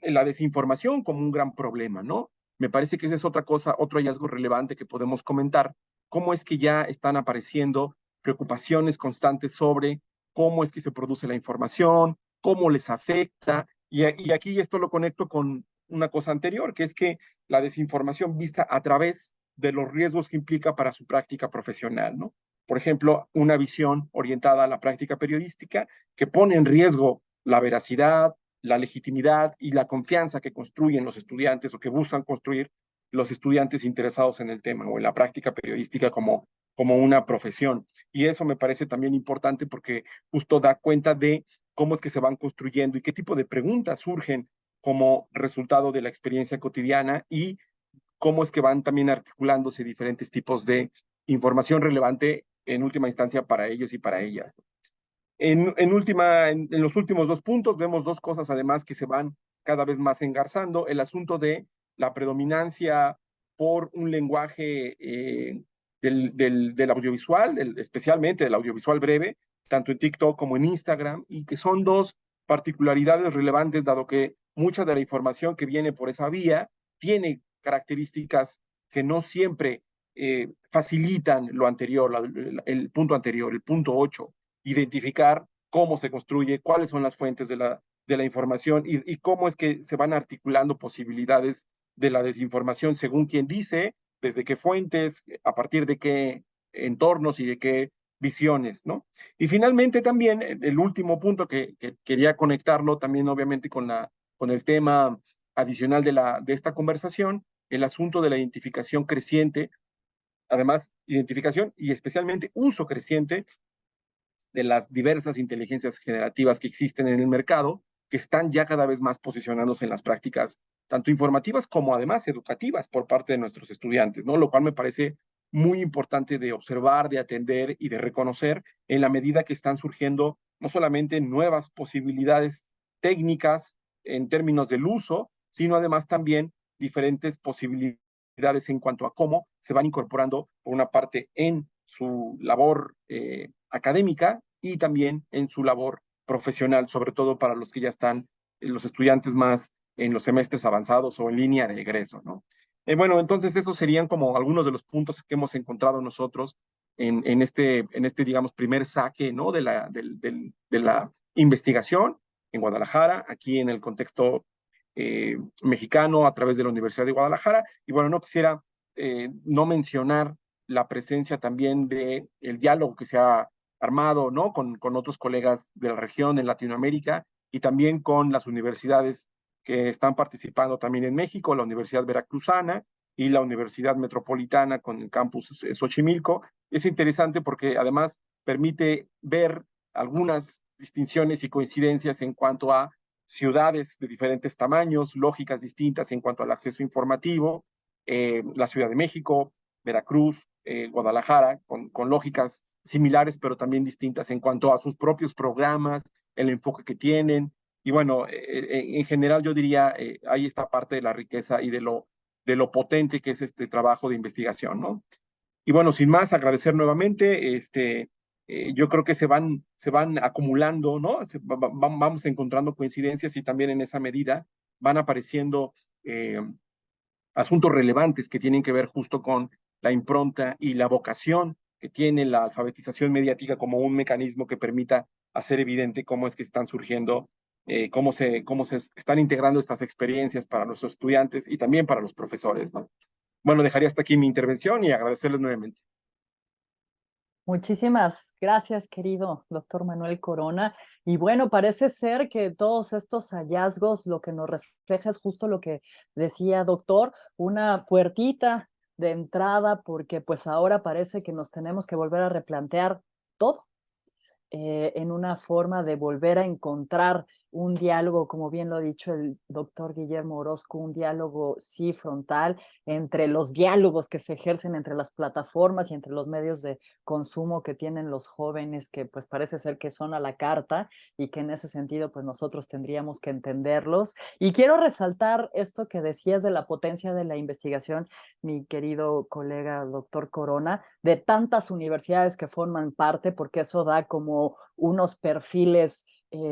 la desinformación como un gran problema, ¿no? Me parece que esa es otra cosa, otro hallazgo relevante que podemos comentar, cómo es que ya están apareciendo preocupaciones constantes sobre cómo es que se produce la información, cómo les afecta, y aquí esto lo conecto con una cosa anterior, que es que la desinformación vista a través de los riesgos que implica para su práctica profesional, ¿no? Por ejemplo, una visión orientada a la práctica periodística que pone en riesgo la veracidad, la legitimidad y la confianza que construyen los estudiantes o que buscan construir los estudiantes interesados en el tema o en la práctica periodística como una profesión. Y eso me parece también importante porque justo da cuenta de cómo es que se van construyendo y qué tipo de preguntas surgen como resultado de la experiencia cotidiana, y cómo es que van también articulándose diferentes tipos de información relevante en última instancia para ellos y para ellas. En los últimos dos puntos vemos dos cosas además que se van cada vez más engarzando: el asunto de la predominancia por un lenguaje del audiovisual, especialmente del audiovisual breve, tanto en TikTok como en Instagram, y que son dos particularidades relevantes, dado que mucha de la información que viene por esa vía tiene características que no siempre facilitan lo anterior, el punto anterior, el punto 8, identificar cómo se construye, cuáles son las fuentes de la información y cómo es que se van articulando posibilidades de la desinformación según quien dice, desde qué fuentes, a partir de qué entornos y de qué visiones, ¿no? Y finalmente también el último punto que quería conectarlo también obviamente con el tema adicional de esta conversación, el asunto de la identificación creciente, además identificación y especialmente uso creciente de las diversas inteligencias generativas que existen en el mercado, que están ya cada vez más posicionándose en las prácticas, tanto informativas como además educativas por parte de nuestros estudiantes, ¿no? Lo cual me parece muy importante de observar, de atender y de reconocer en la medida que están surgiendo no solamente nuevas posibilidades técnicas en términos del uso, sino además también diferentes posibilidades en cuanto a cómo se van incorporando, por una parte, en su labor académica y también en su labor profesional, sobre todo para los que ya están, los estudiantes más en los semestres avanzados o en línea de egreso, ¿no? Bueno, entonces esos serían como algunos de los puntos que hemos encontrado nosotros en este, digamos, primer saque, ¿no? de la investigación en Guadalajara, aquí en el contexto mexicano a través de la Universidad de Guadalajara. Y bueno, no quisiera no mencionar la presencia también del diálogo que se ha armado, ¿no? Con otros colegas de la región en Latinoamérica y también con las universidades que están participando también en México, la Universidad Veracruzana y la Universidad Metropolitana con el campus Xochimilco. Es interesante porque además permite ver algunas distinciones y coincidencias en cuanto a ciudades de diferentes tamaños, lógicas distintas en cuanto al acceso informativo, la Ciudad de México, Veracruz, Guadalajara, con lógicas similares, pero también distintas en cuanto a sus propios programas, el enfoque que tienen. Y bueno, en general yo diría, ahí está parte de la riqueza y de lo potente que es este trabajo de investigación, ¿no? Y bueno, sin más, agradecer nuevamente, yo creo que se van acumulando, ¿no? Vamos encontrando coincidencias y también en esa medida van apareciendo asuntos relevantes que tienen que ver justo con la impronta y la vocación que tiene la alfabetización mediática como un mecanismo que permita hacer evidente cómo es que están surgiendo, cómo se están integrando estas experiencias para los estudiantes y también para los profesores, ¿no? Bueno, dejaría hasta aquí mi intervención y agradecerles nuevamente. Muchísimas gracias, querido doctor Manuel Corona. Y bueno, parece ser que todos estos hallazgos lo que nos refleja es justo lo que decía doctor, una puertita de entrada, porque pues ahora parece que nos tenemos que volver a replantear todo. En una forma de volver a encontrar un diálogo, como bien lo ha dicho el doctor Guillermo Orozco, un diálogo sí frontal entre los diálogos que se ejercen entre las plataformas y entre los medios de consumo que tienen los jóvenes, que pues parece ser que son a la carta y que en ese sentido pues nosotros tendríamos que entenderlos. Y quiero resaltar esto que decías de la potencia de la investigación, mi querido colega doctor Corona, de tantas universidades que forman parte, porque eso da como unos perfiles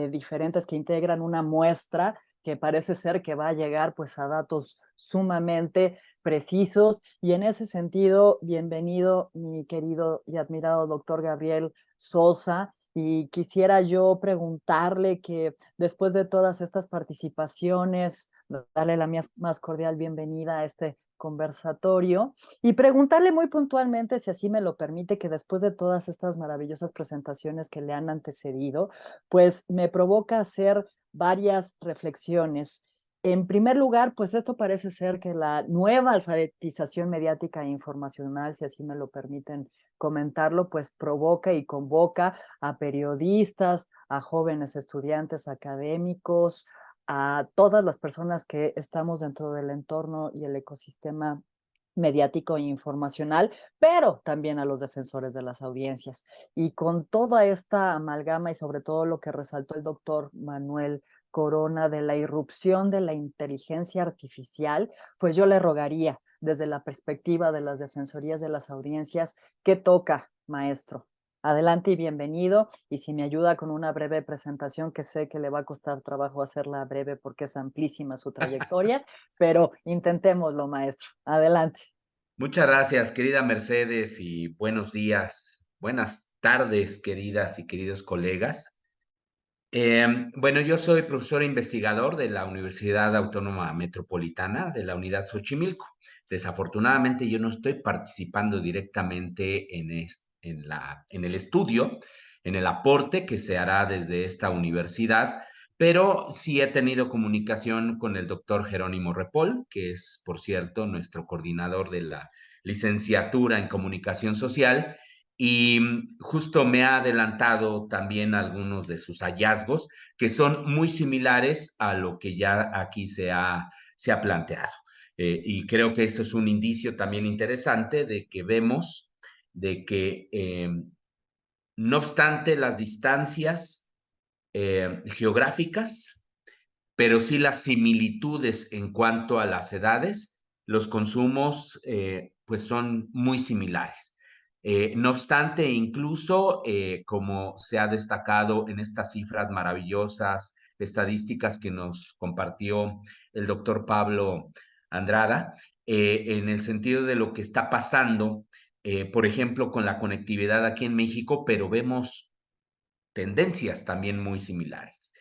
diferentes que integran una muestra que parece ser que va a llegar pues a datos sumamente precisos y en ese sentido, bienvenido mi querido y admirado doctor Gabriel Sosa. Y quisiera yo preguntarle que después de todas estas participaciones, darle la más cordial bienvenida a este conversatorio y preguntarle muy puntualmente, si así me lo permite, que después de todas estas maravillosas presentaciones que le han antecedido, pues me provoca hacer varias reflexiones. En primer lugar, pues esto parece ser que la nueva alfabetización mediática e informacional, si así me lo permiten comentarlo, pues provoca y convoca a periodistas, a jóvenes estudiantes académicos, a todas las personas que estamos dentro del entorno y el ecosistema mediático e informacional, pero también a los defensores de las audiencias. Y con toda esta amalgama y sobre todo lo que resaltó el doctor Manuel Corona de la irrupción de la inteligencia artificial, pues yo le rogaría desde la perspectiva de las defensorías de las audiencias, ¿qué toca, maestro? Adelante y bienvenido. Y si me ayuda con una breve presentación, que sé que le va a costar trabajo hacerla breve porque es amplísima su trayectoria, pero intentémoslo, maestro. Adelante. Muchas gracias, querida Mercedes, y buenos días, buenas tardes, queridas y queridos colegas. Bueno, yo soy profesor e investigador de la Universidad Autónoma Metropolitana de la Unidad Xochimilco. Desafortunadamente, yo no estoy participando directamente en el estudio, en el aporte que se hará desde esta universidad, pero sí he tenido comunicación con el doctor Jerónimo Repol, que es, por cierto, nuestro coordinador de la licenciatura en Comunicación Social, y justo me ha adelantado también algunos de sus hallazgos que son muy similares a lo que ya aquí se ha planteado. Y creo que eso es un indicio también interesante de que vemos de que no obstante las distancias geográficas, pero sí las similitudes en cuanto a las edades, los consumos pues son muy similares. No obstante, incluso como se ha destacado en estas cifras maravillosas, estadísticas que nos compartió el doctor Pablo Andrada, en el sentido de lo que está pasando, por ejemplo, con la conectividad aquí en México, pero vemos tendencias también muy similares.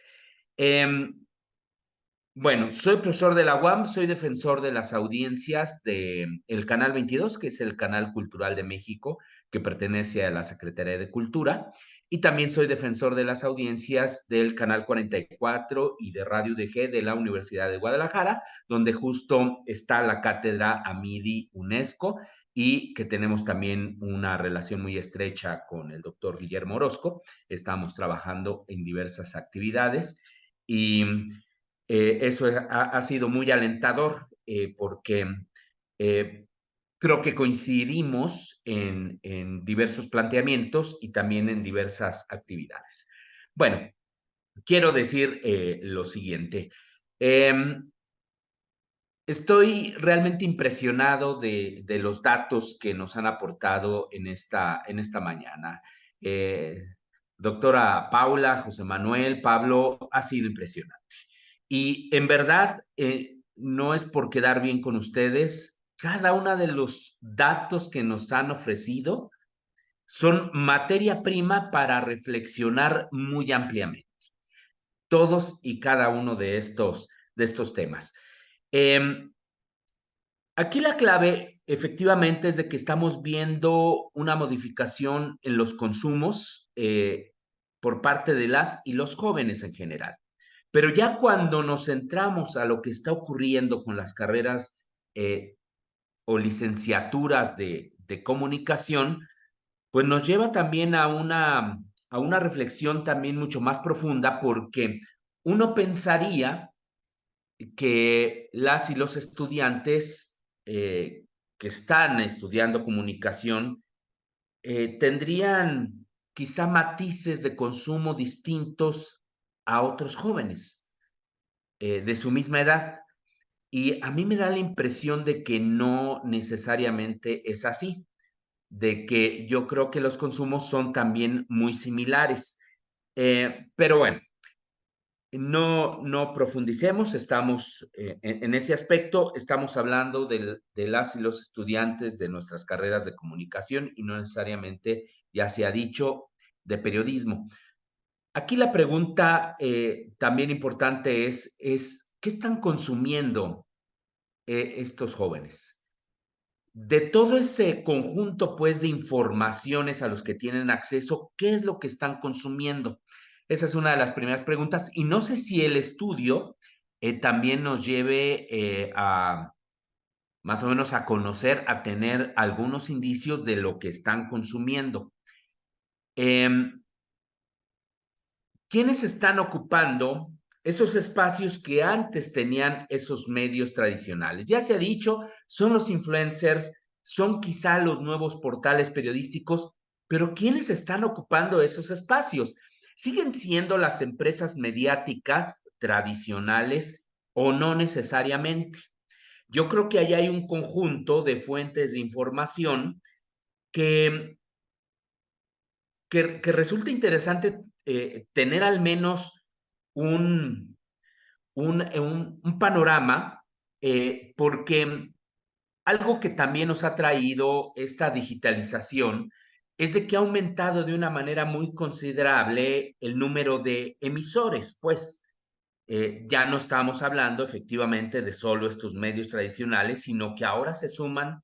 Bueno, soy profesor de la UAM, soy defensor de las audiencias del Canal 22, que es el canal cultural de México, que pertenece a la Secretaría de Cultura, y también soy defensor de las audiencias del Canal 44 y de Radio UDG de la Universidad de Guadalajara, donde justo está la cátedra Amidi UNESCO y que tenemos también una relación muy estrecha con el doctor Guillermo Orozco. Estamos trabajando en diversas actividades y eso ha sido muy alentador porque creo que coincidimos en diversos planteamientos y también en diversas actividades. Bueno, quiero decir lo siguiente. Estoy realmente impresionado de los datos que nos han aportado en esta mañana. Doctora Paula, José Manuel, Pablo, ha sido impresionante. Y en verdad, no es por quedar bien con ustedes, cada uno de los datos que nos han ofrecido son materia prima para reflexionar muy ampliamente. Todos y cada uno de estos temas. Aquí la clave efectivamente es de que estamos viendo una modificación en los consumos por parte de las y los jóvenes en general. Pero ya cuando nos centramos a lo que está ocurriendo con las carreras o licenciaturas de comunicación, pues nos lleva también a una reflexión también mucho más profunda, porque uno pensaría que las y los estudiantes que están estudiando comunicación tendrían quizá matices de consumo distintos a otros jóvenes de su misma edad. Y a mí me da la impresión de que no necesariamente es así, de que yo creo que los consumos son también muy similares. Pero bueno, no profundicemos, estamos en ese aspecto, estamos hablando de las y los estudiantes de nuestras carreras de comunicación y no necesariamente, ya se ha dicho, de periodismo. Aquí la pregunta también importante es, ¿qué están consumiendo estos jóvenes? De todo ese conjunto, pues, de informaciones a los que tienen acceso, ¿qué es lo que están consumiendo? Esa es una de las primeras preguntas. Y no sé si el estudio también nos lleve a más o menos a conocer, a tener algunos indicios de lo que están consumiendo. ¿Quiénes están ocupando esos espacios que antes tenían esos medios tradicionales? Ya se ha dicho, son los influencers, son quizá los nuevos portales periodísticos, pero ¿quiénes están ocupando esos espacios? ¿Siguen siendo las empresas mediáticas tradicionales o no necesariamente? Yo creo que ahí hay un conjunto de fuentes de información que resulta interesante tener al menos un panorama, porque algo que también nos ha traído esta digitalización es de que ha aumentado de una manera muy considerable el número de emisores, pues ya no estamos hablando efectivamente de solo estos medios tradicionales, sino que ahora se suman,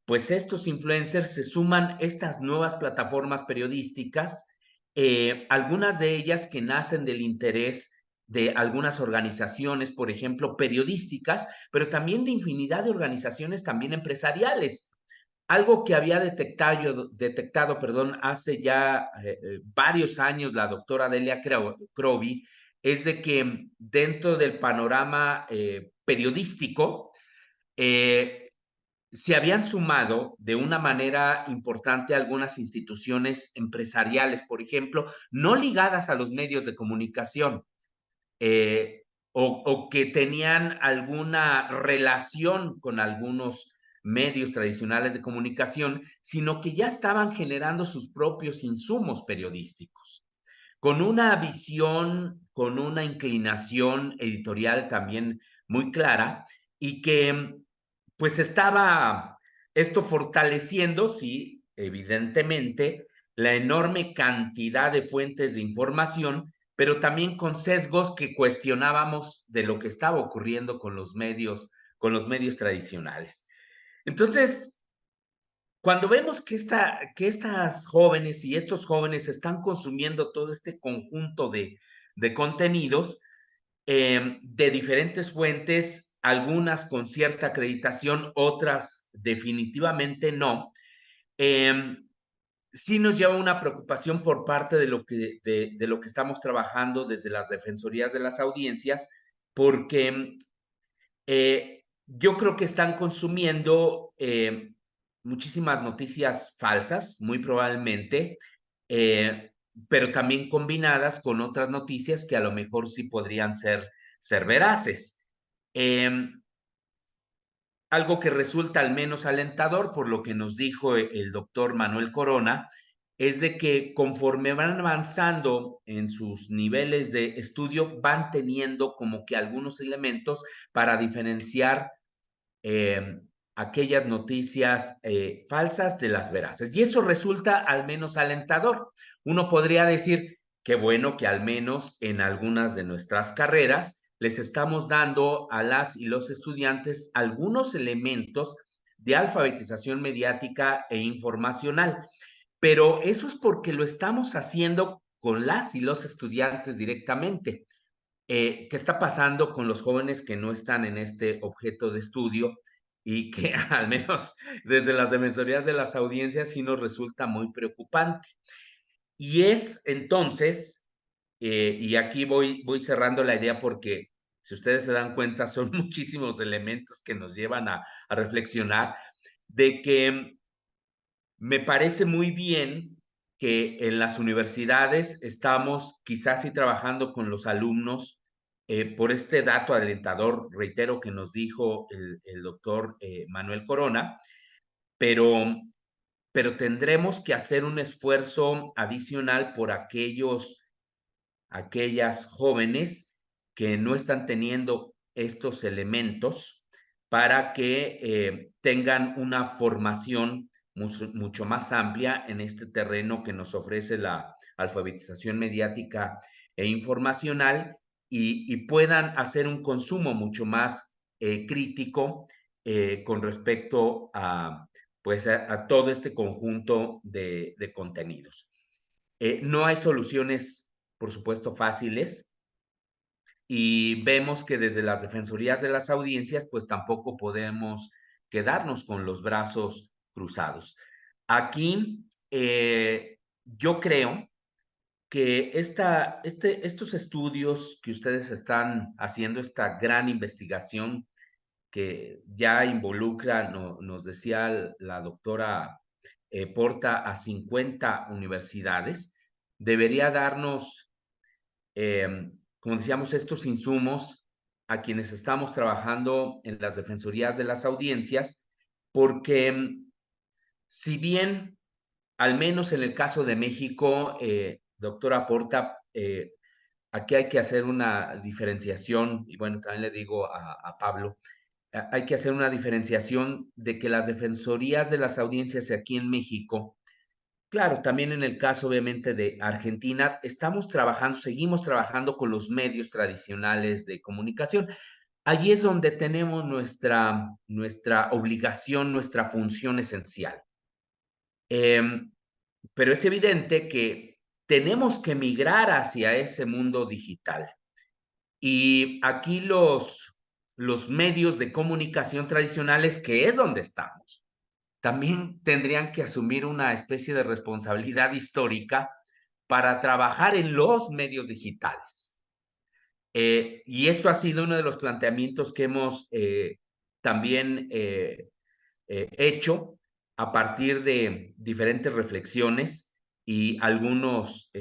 pues estos influencers, se suman estas nuevas plataformas periodísticas, algunas de ellas que nacen del interés de algunas organizaciones, por ejemplo, periodísticas, pero también de infinidad de organizaciones también empresariales. Algo que había detectado, hace ya varios años la doctora Delia Crowley, es de que dentro del panorama periodístico se habían sumado de una manera importante algunas instituciones empresariales, por ejemplo, no ligadas a los medios de comunicación, o que tenían alguna relación con algunos medios tradicionales de comunicación, sino que ya estaban generando sus propios insumos periodísticos, con una visión, con una inclinación editorial también muy clara, y que pues estaba esto fortaleciendo, sí, evidentemente, la enorme cantidad de fuentes de información, pero también con sesgos que cuestionábamos de lo que estaba ocurriendo con los medios tradicionales. Entonces, cuando vemos que estas jóvenes y estos jóvenes están consumiendo todo este conjunto de contenidos, de diferentes fuentes, algunas con cierta acreditación, otras definitivamente no, sí nos lleva una preocupación por parte de lo que estamos trabajando desde las defensorías de las audiencias, porque yo creo que están consumiendo muchísimas noticias falsas, muy probablemente, eh, pero también combinadas con otras noticias que a lo mejor sí podrían ser veraces. Algo que resulta al menos alentador, por lo que nos dijo el doctor Manuel Corona, es de que conforme van avanzando en sus niveles de estudio, van teniendo como que algunos elementos para diferenciar eh, aquellas noticias falsas de las veraces. Y eso resulta al menos alentador. Uno podría decir, qué bueno que al menos en algunas de nuestras carreras les estamos dando a las y los estudiantes algunos elementos de alfabetización mediática e informacional. Pero eso es porque lo estamos haciendo con las y los estudiantes directamente. ¿Qué está pasando con los jóvenes que no están en este objeto de estudio y que al menos desde las defensorías de las audiencias sí nos resulta muy preocupante? Y es entonces, y aquí voy cerrando la idea porque si ustedes se dan cuenta son muchísimos elementos que nos llevan a reflexionar de que me parece muy bien que en las universidades estamos quizás sí trabajando con los alumnos por este dato alentador, reitero, que nos dijo el doctor Manuel Corona, pero, pero tendremos que hacer un esfuerzo adicional por aquellas jóvenes que no están teniendo estos elementos para que tengan una formación mucho más amplia en este terreno que nos ofrece la alfabetización mediática e informacional y puedan hacer un consumo mucho más crítico con respecto pues a todo este conjunto de contenidos. No hay soluciones, por supuesto, fáciles, y vemos que desde las defensorías de las audiencias, pues tampoco podemos quedarnos con los brazos cruzados. Aquí yo creo que estos estudios que ustedes están haciendo, esta gran investigación que ya involucra, nos decía la doctora Porta, a 50 universidades, debería darnos, como decíamos, estos insumos a quienes estamos trabajando en las defensorías de las audiencias, porque si bien, al menos en el caso de México, doctora Porta, aquí hay que hacer una diferenciación, y bueno, también le digo a Pablo, hay que hacer una diferenciación de que las defensorías de las audiencias aquí en México, claro, también en el caso obviamente de Argentina, seguimos trabajando con los medios tradicionales de comunicación. Allí es donde tenemos nuestra obligación, nuestra función esencial. Pero es evidente que tenemos que migrar hacia ese mundo digital. Y aquí los medios de comunicación tradicionales, que es donde estamos, también tendrían que asumir una especie de responsabilidad histórica para trabajar en los medios digitales. Y esto ha sido uno de los planteamientos que hemos también hecho a partir de diferentes reflexiones y algunos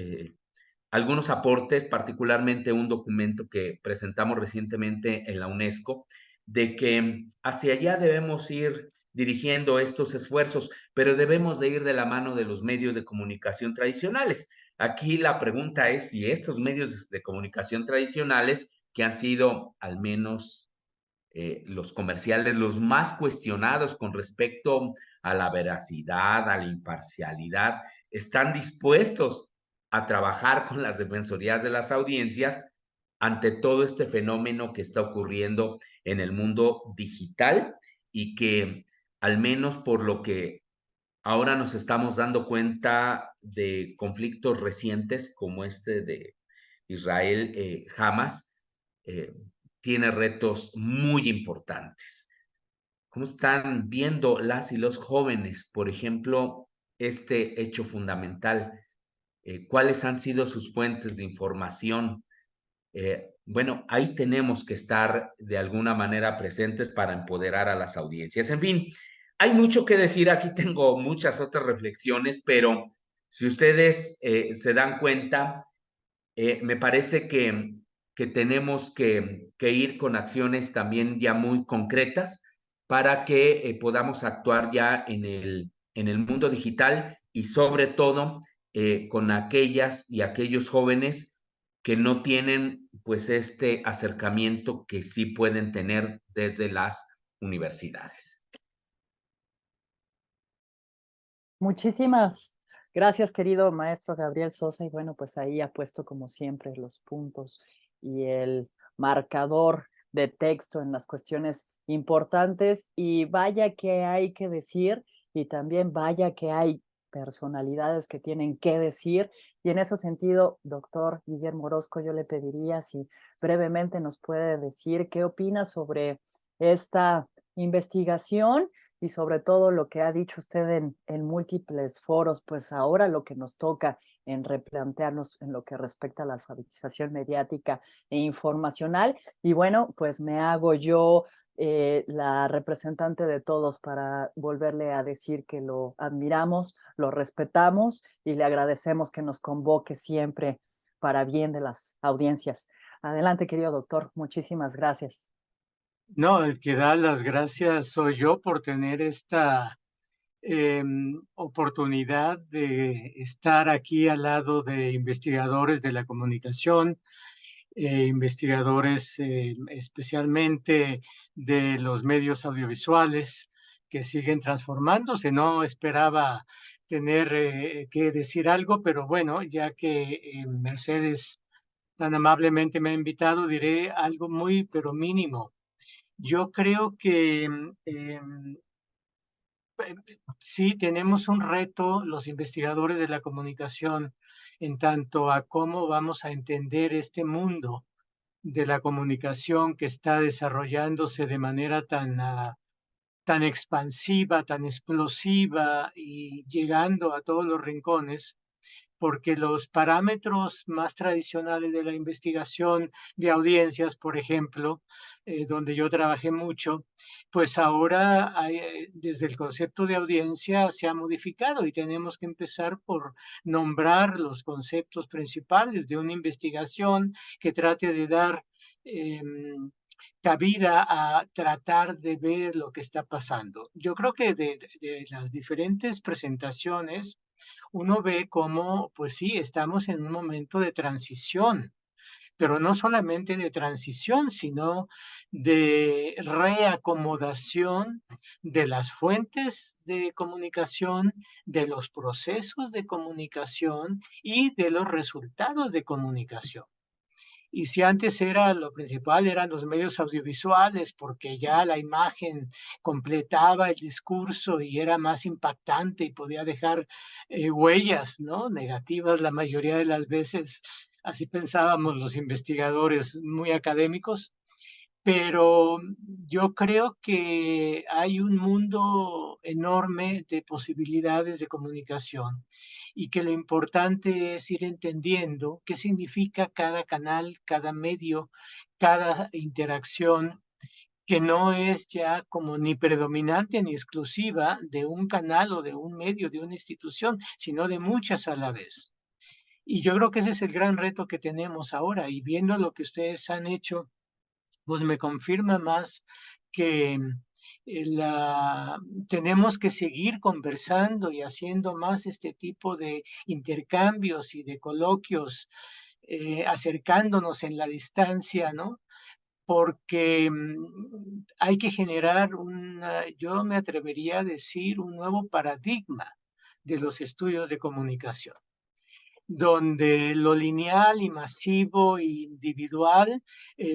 aportes, particularmente un documento que presentamos recientemente en la UNESCO, de que hacia allá debemos ir dirigiendo estos esfuerzos, pero debemos de ir de la mano de los medios de comunicación tradicionales. Aquí la pregunta es si estos medios de comunicación tradicionales, que han sido al menos los comerciales los más cuestionados con respecto a la veracidad, a la imparcialidad, están dispuestos a trabajar con las defensorías de las audiencias ante todo este fenómeno que está ocurriendo en el mundo digital y que al menos por lo que ahora nos estamos dando cuenta de conflictos recientes como este de Israel-Hamas, tiene retos muy importantes. ¿Cómo están viendo las y los jóvenes, por ejemplo, este hecho fundamental? ¿Cuáles han sido sus fuentes de información? Bueno, ahí tenemos que estar de alguna manera presentes para empoderar a las audiencias. En fin, hay mucho que decir. Aquí tengo muchas otras reflexiones, pero si ustedes se dan cuenta, me parece que tenemos que ir con acciones también ya muy concretas para que podamos actuar ya en el mundo digital y sobre todo con aquellas y aquellos jóvenes que no tienen pues este acercamiento que sí pueden tener desde las universidades. Muchísimas gracias, querido maestro Gabriel Sosa. Y bueno, pues ahí ha puesto como siempre los puntos y el marcador de texto en las cuestiones importantes. Y vaya que hay que decir, y también vaya que hay personalidades que tienen que decir. Y en ese sentido, doctor Guillermo Orozco, yo le pediría si brevemente nos puede decir qué opina sobre esta investigación y sobre todo lo que ha dicho usted en múltiples foros, pues ahora lo que nos toca en replantearnos en lo que respecta a la alfabetización mediática e informacional. Y bueno, pues me hago yo la representante de todos para volverle a decir que lo admiramos, lo respetamos y le agradecemos que nos convoque siempre para bien de las audiencias. Adelante, querido doctor, muchísimas gracias. No, el que da las gracias soy yo por tener esta oportunidad de estar aquí al lado de investigadores de la comunicación, investigadores especialmente de los medios audiovisuales que siguen transformándose. No esperaba tener que decir algo, pero bueno, ya que Mercedes tan amablemente me ha invitado, diré algo muy, pero mínimo. Yo creo que sí tenemos un reto los investigadores de la comunicación en tanto a cómo vamos a entender este mundo de la comunicación que está desarrollándose de manera tan expansiva, tan explosiva y llegando a todos los rincones, porque los parámetros más tradicionales de la investigación de audiencias, por ejemplo, donde yo trabajé mucho, pues ahora desde el concepto de audiencia se ha modificado y tenemos que empezar por nombrar los conceptos principales de una investigación que trate de dar cabida a tratar de ver lo que está pasando. Yo creo que de las diferentes presentaciones, uno ve cómo, pues sí, estamos en un momento de transición, pero no solamente de transición, sino de reacomodación de las fuentes de comunicación, de los procesos de comunicación y de los resultados de comunicación. Y si antes era lo principal, eran los medios audiovisuales, porque ya la imagen completaba el discurso y era más impactante y podía dejar huellas, ¿no? Negativas la mayoría de las veces, así pensábamos los investigadores muy académicos, pero yo creo que hay un mundo enorme de posibilidades de comunicación y que lo importante es ir entendiendo qué significa cada canal, cada medio, cada interacción, que no es ya como ni predominante ni exclusiva de un canal o de un medio, de una institución, sino de muchas a la vez. Y yo creo que ese es el gran reto que tenemos ahora, y viendo lo que ustedes han hecho, pues me confirma más que tenemos que seguir conversando y haciendo más este tipo de intercambios y de coloquios, acercándonos en la distancia, ¿no? Porque hay que generar yo me atrevería a decir, un nuevo paradigma de los estudios de comunicación, donde lo lineal y masivo e individual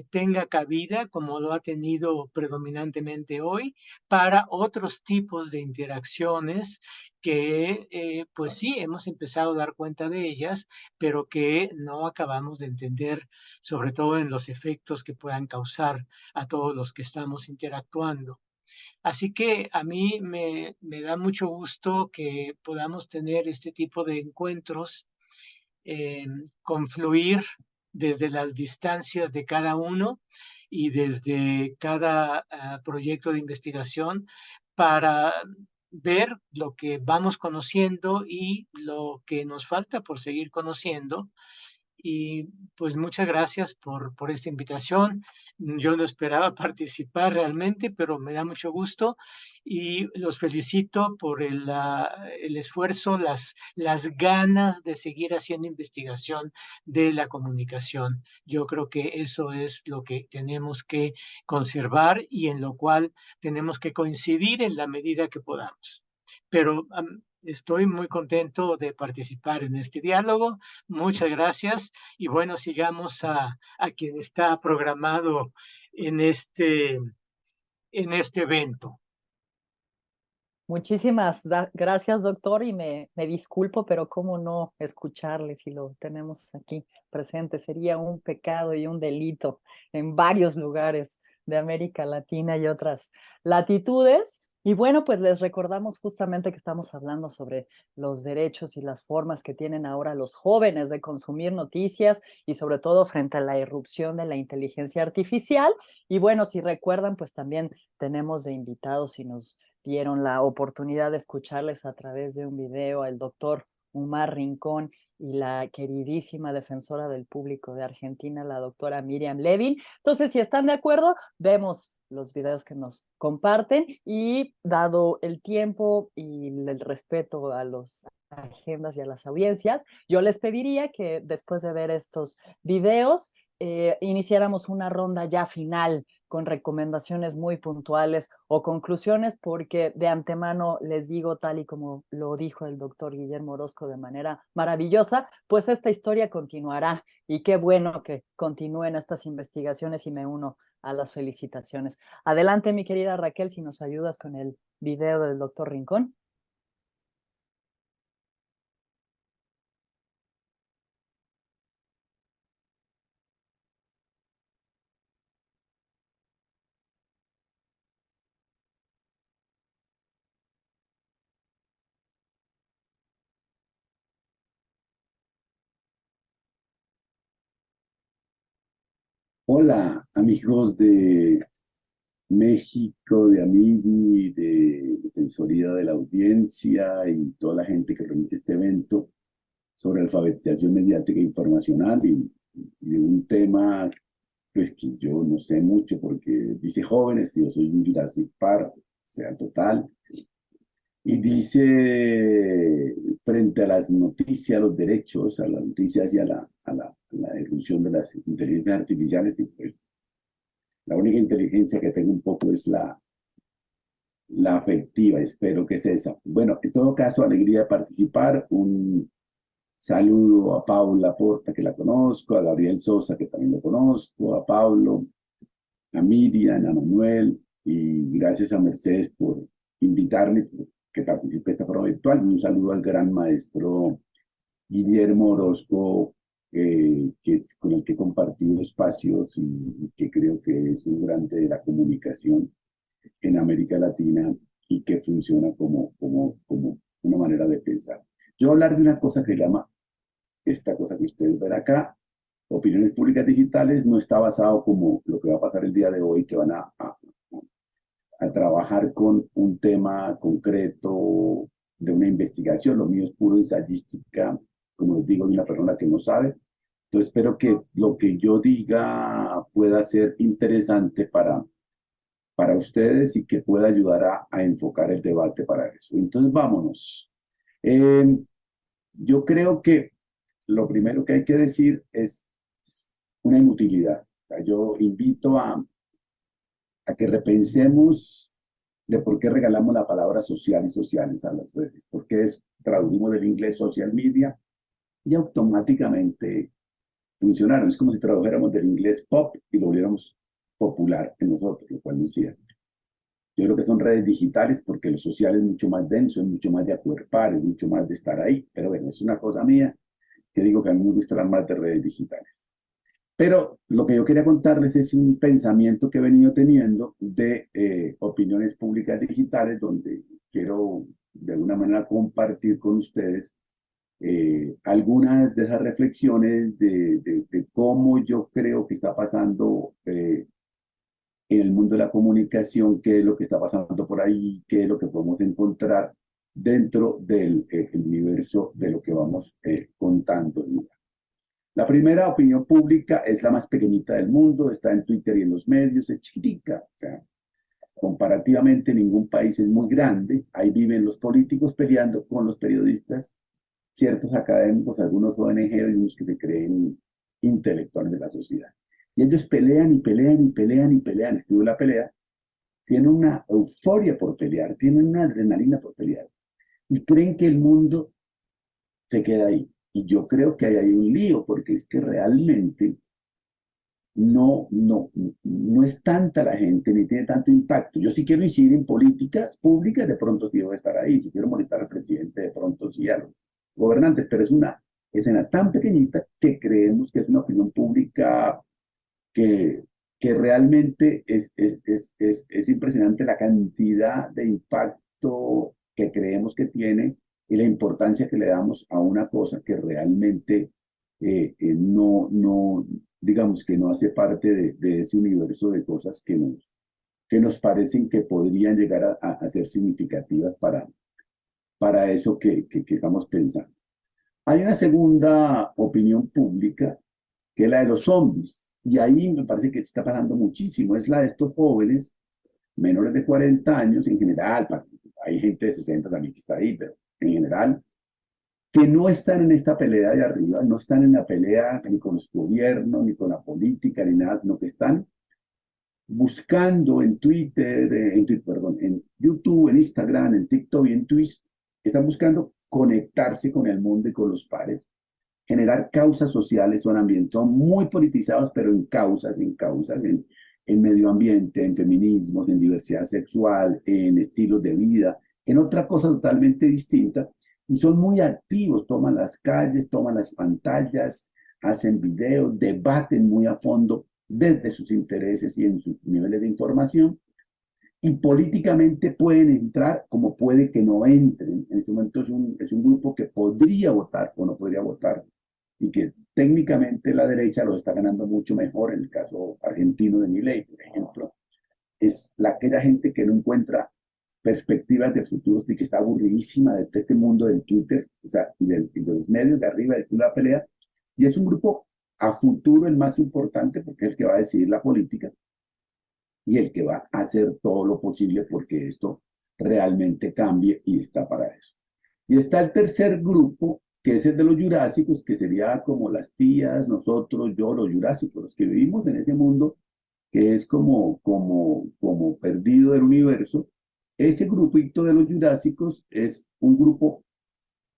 tenga cabida, como lo ha tenido predominantemente hoy, para otros tipos de interacciones que, pues sí, hemos empezado a dar cuenta de ellas, pero que no acabamos de entender, sobre todo en los efectos que puedan causar a todos los que estamos interactuando. Así que a mí me da mucho gusto que podamos tener este tipo de encuentros, confluir desde las distancias de cada uno y desde cada proyecto de investigación para ver lo que vamos conociendo y lo que nos falta por seguir conociendo. Y pues muchas gracias por esta invitación. Yo no esperaba participar realmente, pero me da mucho gusto y los felicito por el esfuerzo, las ganas de seguir haciendo investigación de la comunicación. Yo creo que eso es lo que tenemos que conservar y en lo cual tenemos que coincidir en la medida que podamos. Pero estoy muy contento de participar en este diálogo. Muchas gracias y bueno, sigamos a quien está programado en este evento. Muchísimas gracias, doctor, y me disculpo, pero cómo no escucharle si lo tenemos aquí presente. Sería un pecado y un delito en varios lugares de América Latina y otras latitudes. Y bueno, pues les recordamos justamente que estamos hablando sobre los derechos y las formas que tienen ahora los jóvenes de consumir noticias y sobre todo frente a la irrupción de la inteligencia artificial. Y bueno, si recuerdan, pues también tenemos de invitados y nos dieron la oportunidad de escucharles a través de un video al doctor Umar Rincón y la queridísima defensora del público de Argentina, la doctora Miriam Levin. Entonces, si están de acuerdo, vemos los videos que nos comparten y dado el tiempo y el respeto a las agendas y a las audiencias, yo les pediría que después de ver estos videos, iniciáramos una ronda ya final con recomendaciones muy puntuales o conclusiones, porque de antemano les digo, tal y como lo dijo el doctor Guillermo Orozco de manera maravillosa, pues esta historia continuará y qué bueno que continúen estas investigaciones y me uno a las felicitaciones. Adelante, mi querida Raquel, si nos ayudas con el video del doctor Rincón. Hola, amigos de México, de AMIDI, de Defensoría de la Audiencia y toda la gente que organiza este evento sobre alfabetización mediática e informacional y de un tema pues que yo no sé mucho porque dice jóvenes, yo soy un Jurassic Park, o sea, total, y dice frente a las noticias, los derechos, a las noticias y a la evolución de las inteligencias artificiales, y pues la única inteligencia que tengo un poco es la afectiva, espero que es esa. Bueno, en todo caso, alegría de participar. Un saludo a Paula Porta, que la conozco, a Gabriel Sosa, que también lo conozco, a Pablo, a Miriam, a Manuel, y gracias a Mercedes por invitarme, que participe de esta forma virtual. Y un saludo al gran maestro Guillermo Orozco, con el que he compartido espacios y que creo que es un grande de la comunicación en América Latina y que funciona como una manera de pensar. Yo voy a hablar de una cosa que se llama, esta cosa que ustedes ven acá, opiniones públicas digitales no está basado como lo que va a pasar el día de hoy, que van a trabajar con un tema concreto de una investigación. Lo mío es puro ensayística, como les digo, de una persona que no sabe. Entonces espero que lo que yo diga pueda ser interesante para ustedes y que pueda ayudar a enfocar el debate para eso. Entonces vámonos. Yo creo que lo primero que hay que decir es una inutilidad. O sea, yo invito a que repensemos de por qué regalamos la palabra social y sociales a las redes, porque traducimos del inglés social media y automáticamente funcionaron. Es como si tradujéramos del inglés pop y lo volviéramos popular en nosotros, lo cual no es cierto. Yo creo que son redes digitales porque lo social es mucho más denso, es mucho más de acuerpar, es mucho más de estar ahí. Pero bueno, es una cosa mía que digo que a mí me gusta hablar más de redes digitales. Pero lo que yo quería contarles es un pensamiento que he venido teniendo de opiniones públicas digitales, donde quiero de alguna manera compartir con ustedes algunas de esas reflexiones de cómo yo creo que está pasando en el mundo de la comunicación, qué es lo que está pasando por ahí, qué es lo que podemos encontrar dentro del el universo de lo que vamos contando. La primera opinión pública es la más pequeñita del mundo, está en Twitter y en los medios, es chiquitica. O sea, comparativamente ningún país es muy grande, ahí viven los políticos peleando con los periodistas, ciertos académicos, algunos ONG y unos que se creen intelectuales de la sociedad. Y ellos pelean y pelean y pelean y pelean, escribo la pelea, tienen una euforia por pelear, tienen una adrenalina por pelear, y creen que el mundo se queda ahí. Y yo creo que hay un lío, porque es que realmente no es tanta la gente, ni tiene tanto impacto. Yo si quiero incidir en políticas públicas, de pronto sí voy a estar ahí. Si quiero molestar al presidente, de pronto sí a los gobernantes, pero es una escena tan pequeñita que creemos que es una opinión pública que realmente es impresionante la cantidad de impacto que creemos que tiene y la importancia que le damos a una cosa que realmente digamos que no hace parte de ese universo de cosas que nos parecen que podrían llegar a ser significativas para eso que estamos pensando. Hay una segunda opinión pública, que es la de los zombies, y ahí me parece que está pasando muchísimo, es la de estos jóvenes menores de 40 años en general, hay gente de 60 también que está ahí, pero en general, que no están en esta pelea de arriba, no están en la pelea ni con los gobiernos, ni con la política, ni nada, sino que están buscando en Twitter, perdón, en YouTube, en Instagram, en TikTok y en Twitch, están buscando conectarse con el mundo y con los pares, generar causas sociales, son ambientes, son muy politizados, pero en causas, en medio ambiente, en feminismos, en diversidad sexual, en estilos de vida, en otra cosa totalmente distinta, y son muy activos, toman las calles, toman las pantallas, hacen videos, debaten muy a fondo desde sus intereses y en sus niveles de información, y políticamente pueden entrar como puede que no entren. En este momento es un grupo que podría votar o no podría votar, y que técnicamente la derecha lo está ganando mucho mejor. En el caso argentino de Milei, por ejemplo, es aquella gente que no encuentra perspectivas de futuro y que está aburridísima de este mundo del Twitter, o sea, y de los medios de arriba de la pelea, y es un grupo a futuro el más importante porque es el que va a decidir la política y el que va a hacer todo lo posible porque esto realmente cambie, y está para eso. Y está el tercer grupo, que es el de los jurásicos, que sería como las tías, nosotros, yo, los jurásicos, los que vivimos en ese mundo que es como perdido del universo. Ese grupito de los jurásicos es un grupo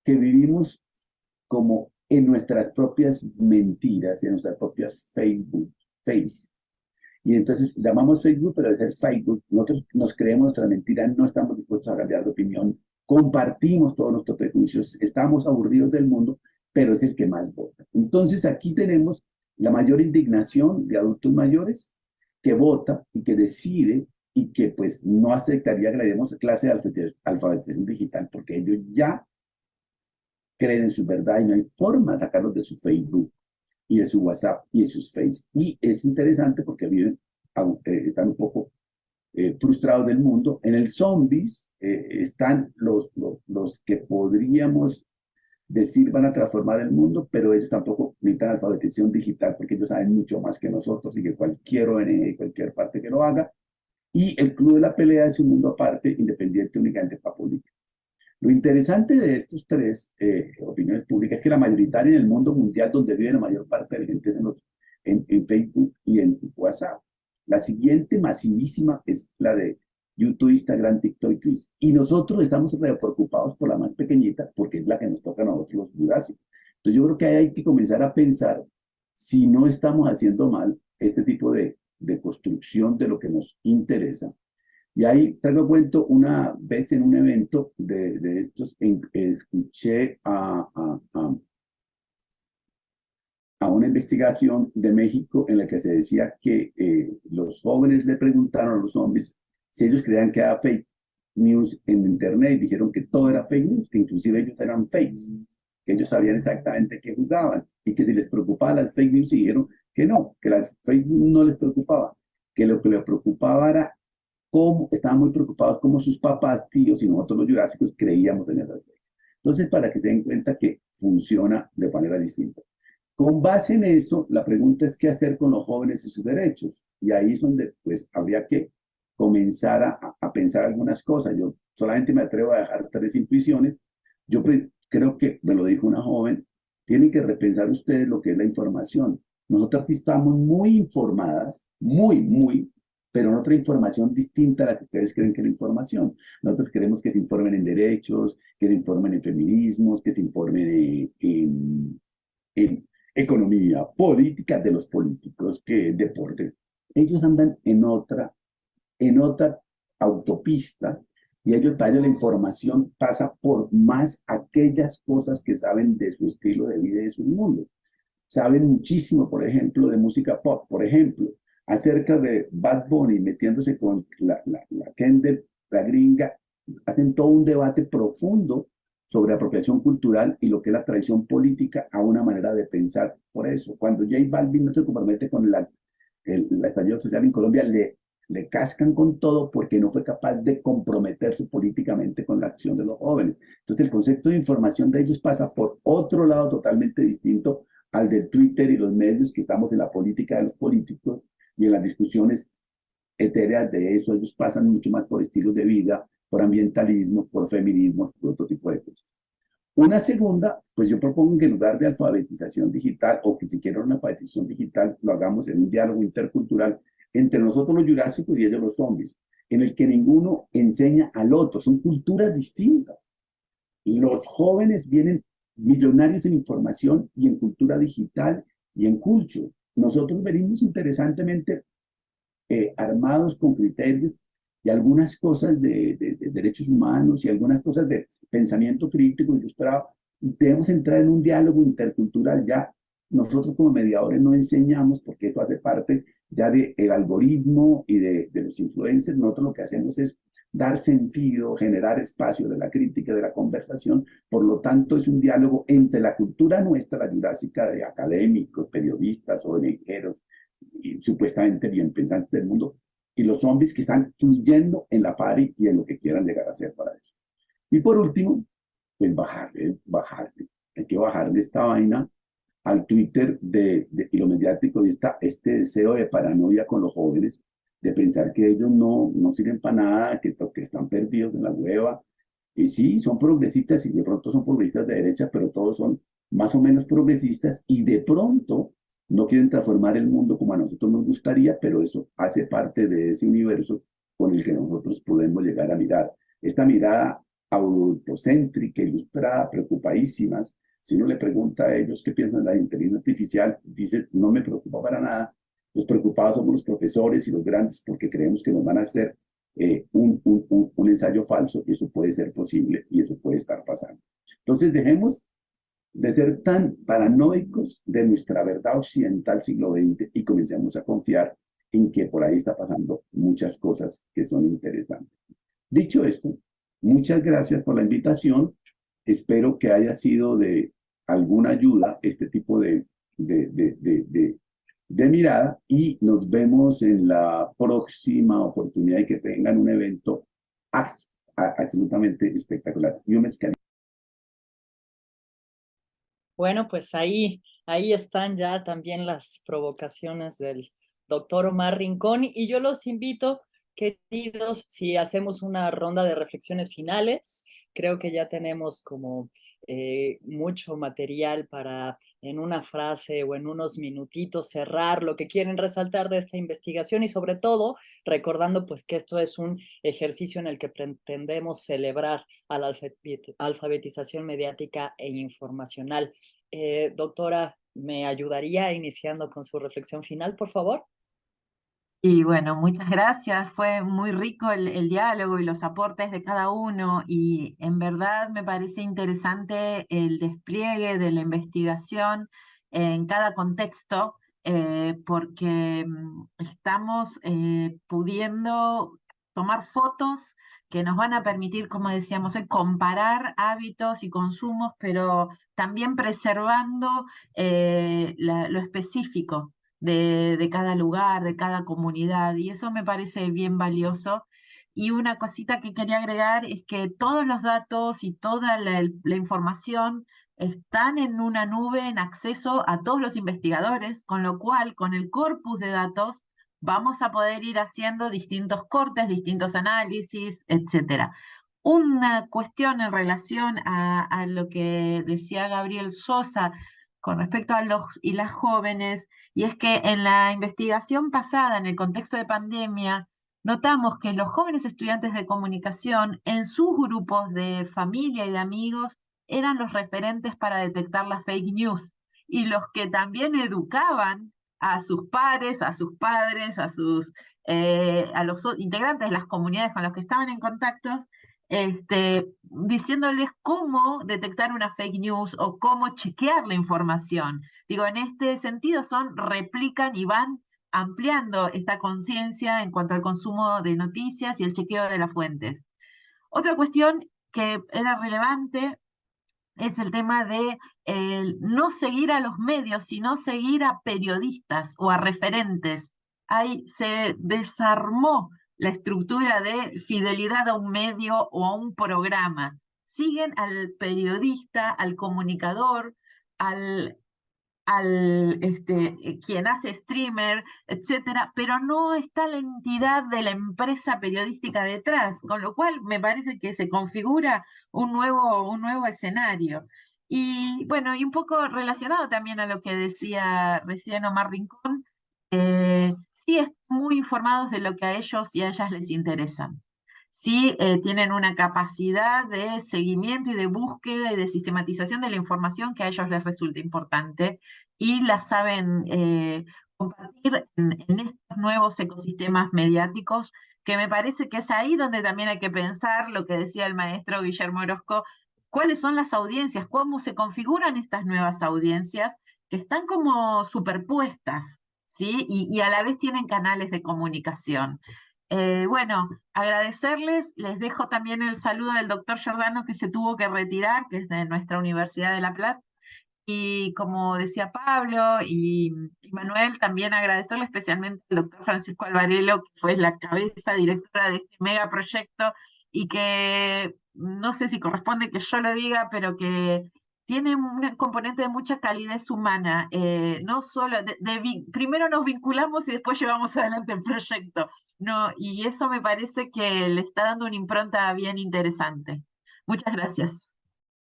que vivimos como en nuestras propias mentiras, en nuestras propias face. Y entonces llamamos Facebook, pero de ser Facebook, nosotros nos creemos nuestra mentira, no estamos dispuestos a cambiar de opinión, compartimos todos nuestros prejuicios, estamos aburridos del mundo, pero es el que más vota. Entonces aquí tenemos la mayor indignación de adultos mayores que vota y que decide y que pues no aceptaría que le demos clase de alfabetización digital, porque ellos ya creen en su verdad y no hay forma de sacarlos de su Facebook. y de su WhatsApp y de sus Face. Y es interesante porque viven, están un poco frustrados del mundo. En el zombies están los que podríamos decir van a transformar el mundo, pero ellos tampoco necesitan alfabetización digital porque ellos saben mucho más que nosotros y que cualquier ONG y cualquier parte que lo haga. Y el Club de la Pelea es un mundo aparte, independiente únicamente para política. Lo interesante de estos tres opiniones públicas es que la mayoritaria en el mundo mundial donde vive la mayor parte de la gente en Facebook y en WhatsApp. La siguiente masivísima es la de YouTube, Instagram, TikTok y Twitch. Y nosotros estamos preocupados por la más pequeñita porque es la que nos toca a nosotros los jurásicos. Entonces yo creo que hay que comenzar a pensar si no estamos haciendo mal este tipo de construcción de lo que nos interesa. Y ahí traigo cuento una vez en un evento de estos, escuché a una investigación de México en la que se decía que los jóvenes le preguntaron a los zombies si ellos creían que era fake news en internet y dijeron que todo era fake news, que inclusive ellos eran fakes, que ellos sabían exactamente qué jugaban y que si les preocupaba las fake news y dijeron que no, que las fake news no les preocupaba, que lo que les preocupaba era cómo estaban muy preocupados como sus papás, tíos y nosotros los jurásicos creíamos en esas fakes. Entonces, para que se den cuenta que funciona de manera distinta. Con base en eso, la pregunta es qué hacer con los jóvenes y sus derechos. Y ahí es donde pues habría que comenzar a pensar algunas cosas. Yo solamente me atrevo a dejar 3 intuiciones. Yo creo que, me lo dijo una joven, tienen que repensar ustedes lo que es la información. Nosotras sí estamos muy informadas, muy, pero en otra información distinta a la que ustedes creen que es la información. Nosotros queremos que se informen en derechos, que se informen en feminismos, que se informen en economía, política de los políticos, que deporte. Ellos andan en otra autopista y para ellos la información pasa por más aquellas cosas que saben de su estilo de vida y de su mundo. Saben muchísimo, por ejemplo, de música pop, por ejemplo, acerca de Bad Bunny metiéndose con la Kendall, la gringa, hacen todo un debate profundo sobre apropiación cultural y lo que es la tradición política a una manera de pensar. Por eso, cuando J Balvin no se compromete con el estallido social en Colombia, le cascan con todo porque no fue capaz de comprometerse políticamente con la acción de los jóvenes. Entonces, el concepto de información de ellos pasa por otro lado totalmente distinto al del Twitter y los medios que estamos en la política de los políticos y en las discusiones etéreas de eso. Ellos pasan mucho más por estilos de vida, por ambientalismo, por feminismos, por otro tipo de cosas. Una segunda, pues yo propongo que en lugar de alfabetización digital, o que si quieren una alfabetización digital, lo hagamos en un diálogo intercultural entre nosotros los jurásicos y ellos los zombies, en el que ninguno enseña al otro, son culturas distintas. Los jóvenes vienen millonarios en información y en cultura digital y en culto. Nosotros venimos interesantemente armados con criterios y algunas cosas de derechos humanos y algunas cosas de pensamiento crítico ilustrado. Debemos entrar en un diálogo intercultural. Ya nosotros como mediadores no enseñamos porque esto hace parte ya del algoritmo y de los influencers. Nosotros lo que hacemos es dar sentido, generar espacio de la crítica, de la conversación. Por lo tanto, es un diálogo entre la cultura nuestra, la jurásica, de académicos, periodistas, ONGeros, y supuestamente bien pensantes del mundo, y los zombies que están fluyendo en la party y en lo que quieran llegar a hacer para eso. Y por último, pues bajarle. Hay que bajarle esta vaina al Twitter y lo mediático y este deseo de paranoia con los jóvenes, de pensar que ellos no sirven para nada, que están perdidos en la hueva. Y sí, son progresistas y de pronto son progresistas de derecha, pero todos son más o menos progresistas y de pronto no quieren transformar el mundo como a nosotros nos gustaría, pero eso hace parte de ese universo con el que nosotros podemos llegar a mirar. Esta mirada autocéntrica, ilustrada, preocupadísimas. Si uno le pregunta a ellos qué piensan de la inteligencia artificial, dicen, no me preocupa para nada. Los preocupados somos los profesores y los grandes porque creemos que nos van a hacer un ensayo falso, y eso puede ser posible y eso puede estar pasando. Entonces dejemos de ser tan paranoicos de nuestra verdad occidental siglo XX y comencemos a confiar en que por ahí está pasando muchas cosas que son interesantes. Dicho esto, muchas gracias por la invitación. Espero que haya sido de alguna ayuda este tipo de de mirada, y nos vemos en la próxima oportunidad y que tengan un evento absolutamente espectacular. Yo me escaneé. Bueno, pues ahí están ya también las provocaciones del doctor Omar Rincón, y yo los invito, queridos, si hacemos una ronda de reflexiones finales. Creo que ya tenemos como mucho material para en una frase o en unos minutitos cerrar lo que quieren resaltar de esta investigación, y sobre todo recordando pues que esto es un ejercicio en el que pretendemos celebrar a la alfabetización mediática e informacional. Doctora, ¿me ayudaría iniciando con su reflexión final, por favor? Y bueno, muchas gracias. Fue muy rico el diálogo y los aportes de cada uno, y en verdad me parece interesante el despliegue de la investigación en cada contexto, porque estamos pudiendo tomar fotos que nos van a permitir, como decíamos hoy, comparar hábitos y consumos, pero también preservando lo específico de cada lugar, de cada comunidad, y eso me parece bien valioso. Y una cosita que quería agregar es que todos los datos y toda la información están en una nube en acceso a todos los investigadores, con lo cual, con el corpus de datos, vamos a poder ir haciendo distintos cortes, distintos análisis, etc. Una cuestión en relación a lo que decía Gabriel Sosa con respecto a los y las jóvenes, y es que en la investigación pasada, en el contexto de pandemia, notamos que los jóvenes estudiantes de comunicación en sus grupos de familia y de amigos eran los referentes para detectar las fake news, y los que también educaban a sus pares, a sus padres, a los integrantes de las comunidades con los que estaban en contacto, diciéndoles cómo detectar una fake news o cómo chequear la información. Digo, en este sentido replican y van ampliando esta conciencia en cuanto al consumo de noticias y el chequeo de las fuentes. Otra cuestión que era relevante es el tema de no seguir a los medios, sino seguir a periodistas o a referentes. Ahí se desarmó la estructura de fidelidad a un medio o a un programa. Siguen al periodista, al comunicador, al quien hace streamer, etcétera, pero no está la entidad de la empresa periodística detrás, con lo cual me parece que se configura un nuevo escenario. Y bueno, y un poco relacionado también a lo que decía recién Omar Rincón, sí están muy informados de lo que a ellos y a ellas les interesa. Sí tienen una capacidad de seguimiento y de búsqueda y de sistematización de la información que a ellos les resulta importante, y la saben compartir en estos nuevos ecosistemas mediáticos, que me parece que es ahí donde también hay que pensar lo que decía el maestro Guillermo Orozco: cuáles son las audiencias, cómo se configuran estas nuevas audiencias que están como superpuestas, ¿sí? Y a la vez tienen canales de comunicación. Bueno, agradecerles, les dejo también el saludo del doctor Giordano, que se tuvo que retirar, que es de nuestra Universidad de La Plata, y como decía Pablo y Manuel, también agradecerle especialmente al doctor Francisco Alvarelo, que fue la cabeza directora de este megaproyecto, y que no sé si corresponde que yo lo diga, pero que tiene un componente de mucha calidez humana. No solo, primero nos vinculamos y después llevamos adelante el proyecto. No, y eso me parece que le está dando una impronta bien interesante. Muchas gracias.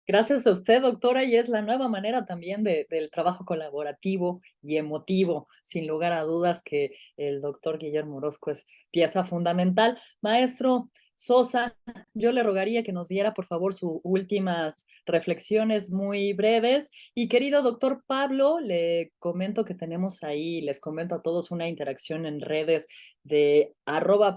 Gracias a usted, doctora, y es la nueva manera también del trabajo colaborativo y emotivo, sin lugar a dudas, que el doctor Guillermo Orozco es pieza fundamental. Maestro Sosa, yo le rogaría que nos diera, por favor, sus últimas reflexiones muy breves. Y querido doctor Pablo, le comento que tenemos ahí, les comento a todos, una interacción en redes de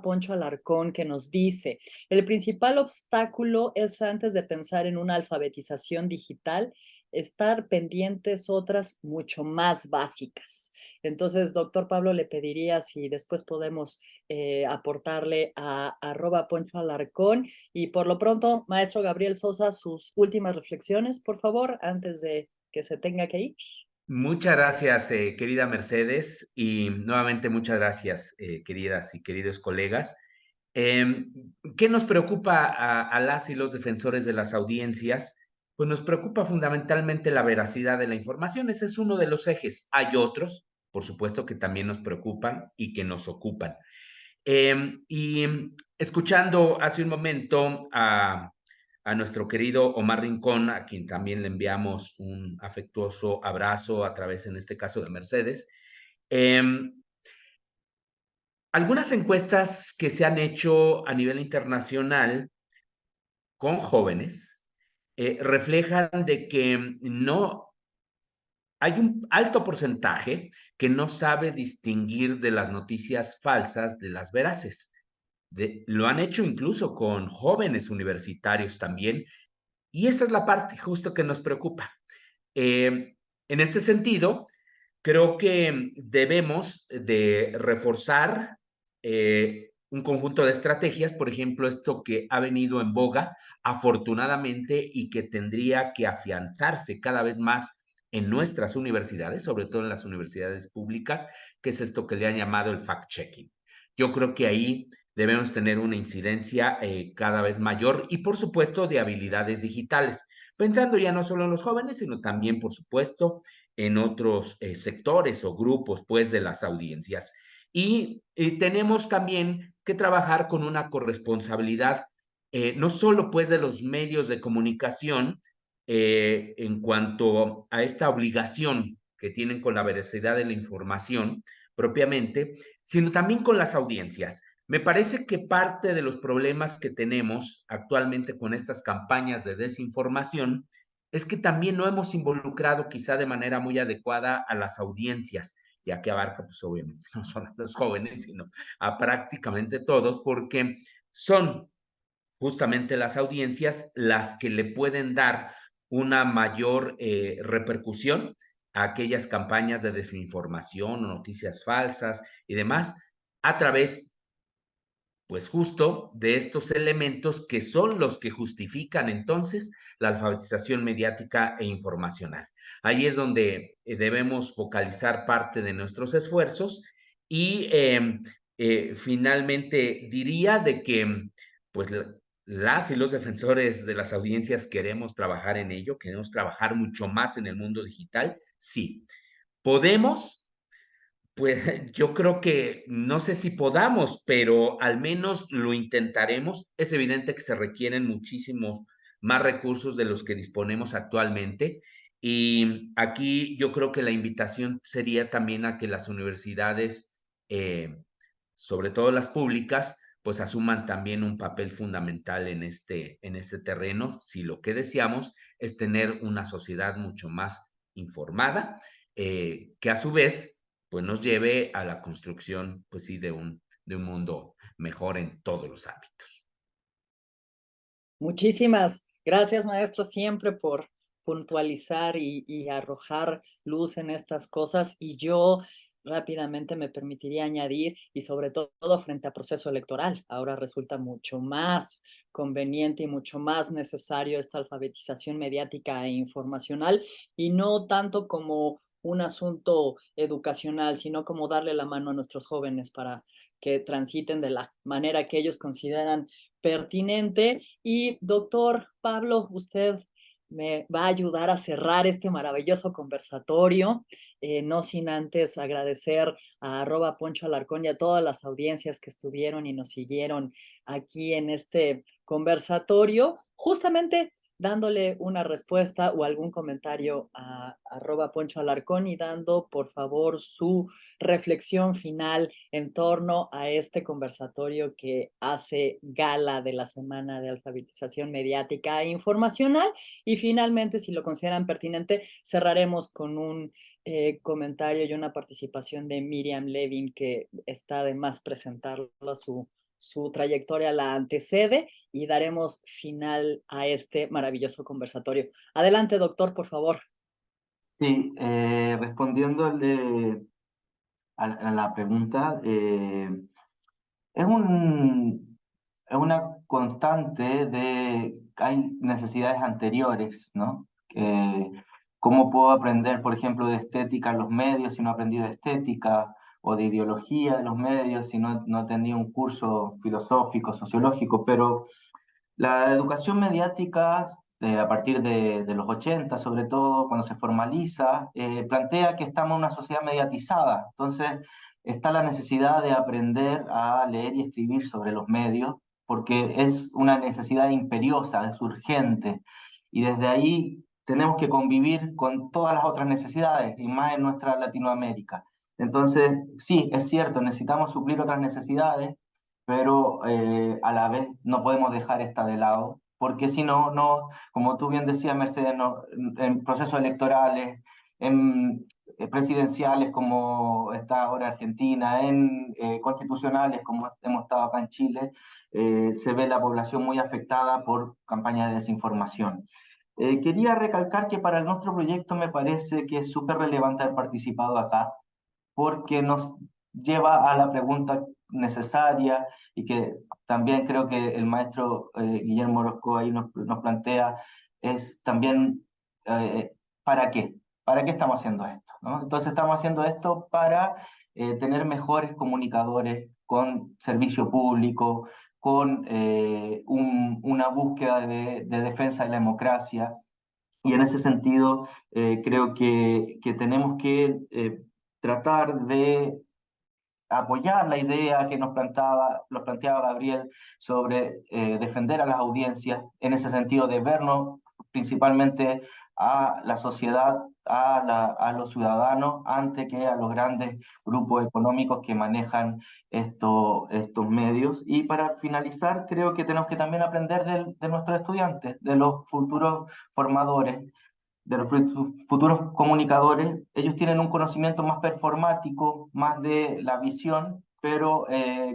@PonchoAlarcón, que nos dice: el principal obstáculo es, antes de pensar en una alfabetización digital, estar pendientes otras mucho más básicas. Entonces, doctor Pablo, le pediría si después podemos aportarle a @PonchoAlarcón. Y por lo pronto, maestro Gabriel Sosa, sus últimas reflexiones, por favor, antes de que se tenga que ir. Muchas gracias, querida Mercedes, y nuevamente muchas gracias, queridas y queridos colegas. ¿Qué nos preocupa a las y los defensores de las audiencias? Pues nos preocupa fundamentalmente la veracidad de la información. Ese es uno de los ejes. Hay otros, por supuesto, que también nos preocupan y que nos ocupan. Y escuchando hace un momento a nuestro querido Omar Rincón, a quien también le enviamos un afectuoso abrazo a través, en este caso, de Mercedes, algunas encuestas que se han hecho a nivel internacional con jóvenes reflejan de que no hay un alto porcentaje que no sabe distinguir de las noticias falsas de las veraces. Lo han hecho incluso con jóvenes universitarios también, y esa es la parte justo que nos preocupa. En este sentido, creo que debemos de reforzar un conjunto de estrategias, por ejemplo, esto que ha venido en boga afortunadamente y que tendría que afianzarse cada vez más en nuestras universidades, sobre todo en las universidades públicas, que es esto que le han llamado el fact-checking. Yo creo que ahí debemos tener una incidencia cada vez mayor y, por supuesto, de habilidades digitales, pensando ya no solo en los jóvenes, sino también, por supuesto, en otros sectores o grupos, pues, de las audiencias. Y tenemos también que trabajar con una corresponsabilidad, no solo, pues, de los medios de comunicación en cuanto a esta obligación que tienen con la veracidad de la información propiamente, sino también con las audiencias. Me parece que parte de los problemas que tenemos actualmente con estas campañas de desinformación es que también no hemos involucrado quizá de manera muy adecuada a las audiencias, ya que abarca, pues obviamente, no solo a los jóvenes, sino a prácticamente todos, porque son justamente las audiencias las que le pueden dar una mayor repercusión a aquellas campañas de desinformación o noticias falsas y demás a través pues justo de estos elementos que son los que justifican entonces la alfabetización mediática e informacional. Ahí es donde debemos focalizar parte de nuestros esfuerzos y finalmente diría de que pues las y los defensores de las audiencias queremos trabajar en ello, queremos trabajar mucho más en el mundo digital, sí. ¿Podemos? Pues yo creo que no sé si podamos, pero al menos lo intentaremos. Es evidente que se requieren muchísimos más recursos de los que disponemos actualmente. Y aquí yo creo que la invitación sería también a que las universidades, sobre todo las públicas, pues asuman también un papel fundamental en este terreno, si lo que deseamos es tener una sociedad mucho más informada, que a su vez pues nos lleve a la construcción, pues sí, de un mundo mejor en todos los ámbitos. Muchísimas gracias, maestro, siempre por puntualizar y arrojar luz en estas cosas. Y yo rápidamente me permitiría añadir, y sobre todo frente a proceso electoral, ahora resulta mucho más conveniente y mucho más necesario esta alfabetización mediática e informacional, y no tanto como un asunto educacional, sino como darle la mano a nuestros jóvenes para que transiten de la manera que ellos consideran pertinente. Y doctor Pablo, usted me va a ayudar a cerrar este maravilloso conversatorio, no sin antes agradecer a @Poncho Alarcón y a todas las audiencias que estuvieron y nos siguieron aquí en este conversatorio, justamente dándole una respuesta o algún comentario a @Poncho Alarcón y dando, por favor, su reflexión final en torno a este conversatorio que hace gala de la Semana de Alfabetización Mediática e Informacional. Y finalmente, si lo consideran pertinente, cerraremos con un comentario y una participación de Miriam Levin, que está de más presentarlo, su trayectoria la antecede, y daremos final a este maravilloso conversatorio. Adelante, doctor, por favor. Sí, respondiéndole a la pregunta, es es una constante de que hay necesidades anteriores, ¿no? ¿Cómo puedo aprender, por ejemplo, de estética en los medios si no he aprendido de estética? O de ideología de los medios si no he tenido un curso filosófico, sociológico. Pero la educación mediática, a partir de los 80, sobre todo, cuando se formaliza, plantea que estamos en una sociedad mediatizada. Entonces, está la necesidad de aprender a leer y escribir sobre los medios, porque es una necesidad imperiosa, es urgente. Y desde ahí tenemos que convivir con todas las otras necesidades, y más en nuestra Latinoamérica. Entonces, sí, es cierto, necesitamos suplir otras necesidades, pero a la vez no podemos dejar esta de lado, porque si no, como tú bien decías, Mercedes, no, en procesos electorales, en presidenciales como está ahora Argentina, en constitucionales como hemos estado acá en Chile, se ve la población muy afectada por campañas de desinformación. Quería recalcar que para nuestro proyecto me parece que es súper relevante haber participado acá, porque nos lleva a la pregunta necesaria y que también creo que el maestro Guillermo Orozco ahí nos plantea, es también ¿para qué? ¿Para qué estamos haciendo esto? ¿No? Entonces estamos haciendo esto para tener mejores comunicadores con servicio público, con una búsqueda de defensa de la democracia. Y en ese sentido, creo que tenemos que tratar de apoyar la idea que nos planteaba Gabriel sobre defender a las audiencias, en ese sentido de vernos principalmente a la sociedad, a los ciudadanos, antes que a los grandes grupos económicos que manejan estos medios. Y para finalizar, creo que tenemos que también aprender de nuestros estudiantes, de los futuros formadores, de los futuros comunicadores. Ellos tienen un conocimiento más performático, más de la visión, pero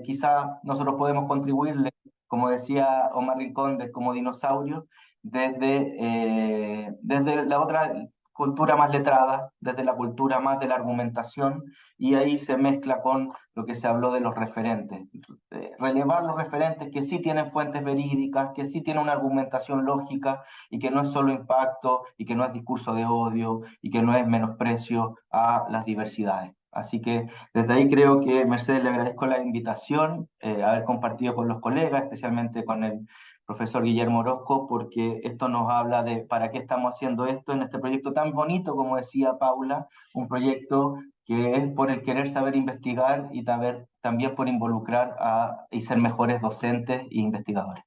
quizá nosotros podemos contribuirle, como decía Omar Rincón, como dinosaurio, desde la otra cultura más letrada, desde la cultura más de la argumentación, y ahí se mezcla con lo que se habló de los referentes. Relevar los referentes que sí tienen fuentes verídicas, que sí tienen una argumentación lógica, y que no es solo impacto, y que no es discurso de odio, y que no es menosprecio a las diversidades. Así que desde ahí creo que, Mercedes, le agradezco la invitación, haber compartido con los colegas, especialmente con el profesor Guillermo Orozco, porque esto nos habla de para qué estamos haciendo esto en este proyecto tan bonito, como decía Paula, un proyecto que es por el querer saber investigar y también por involucrar y ser mejores docentes e investigadores.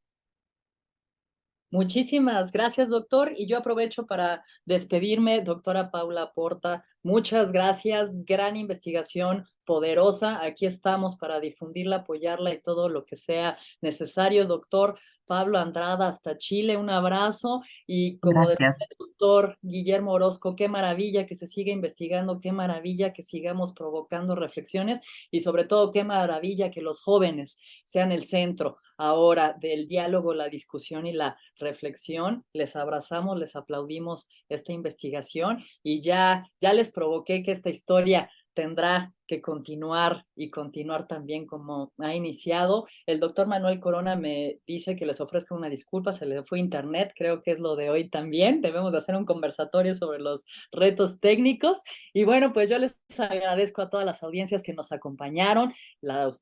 Muchísimas gracias, doctor. Y yo aprovecho para despedirme, doctora Paula Porta. Muchas gracias, gran investigación, poderosa. Aquí estamos para difundirla, apoyarla y todo lo que sea necesario. Doctor Pablo Andrada, hasta Chile, un abrazo. Y como decía el doctor Guillermo Orozco, qué maravilla que se siga investigando, qué maravilla que sigamos provocando reflexiones y sobre todo qué maravilla que los jóvenes sean el centro ahora del diálogo, la discusión y la reflexión. Les abrazamos, les aplaudimos esta investigación y ya les provoqué que esta historia tendrá que continuar y continuar también como ha iniciado. El doctor Manuel Corona me dice que les ofrezca una disculpa, se le fue internet, creo que es lo de hoy también. Debemos de hacer un conversatorio sobre los retos técnicos. Y bueno, pues yo les agradezco a todas las audiencias que nos acompañaron,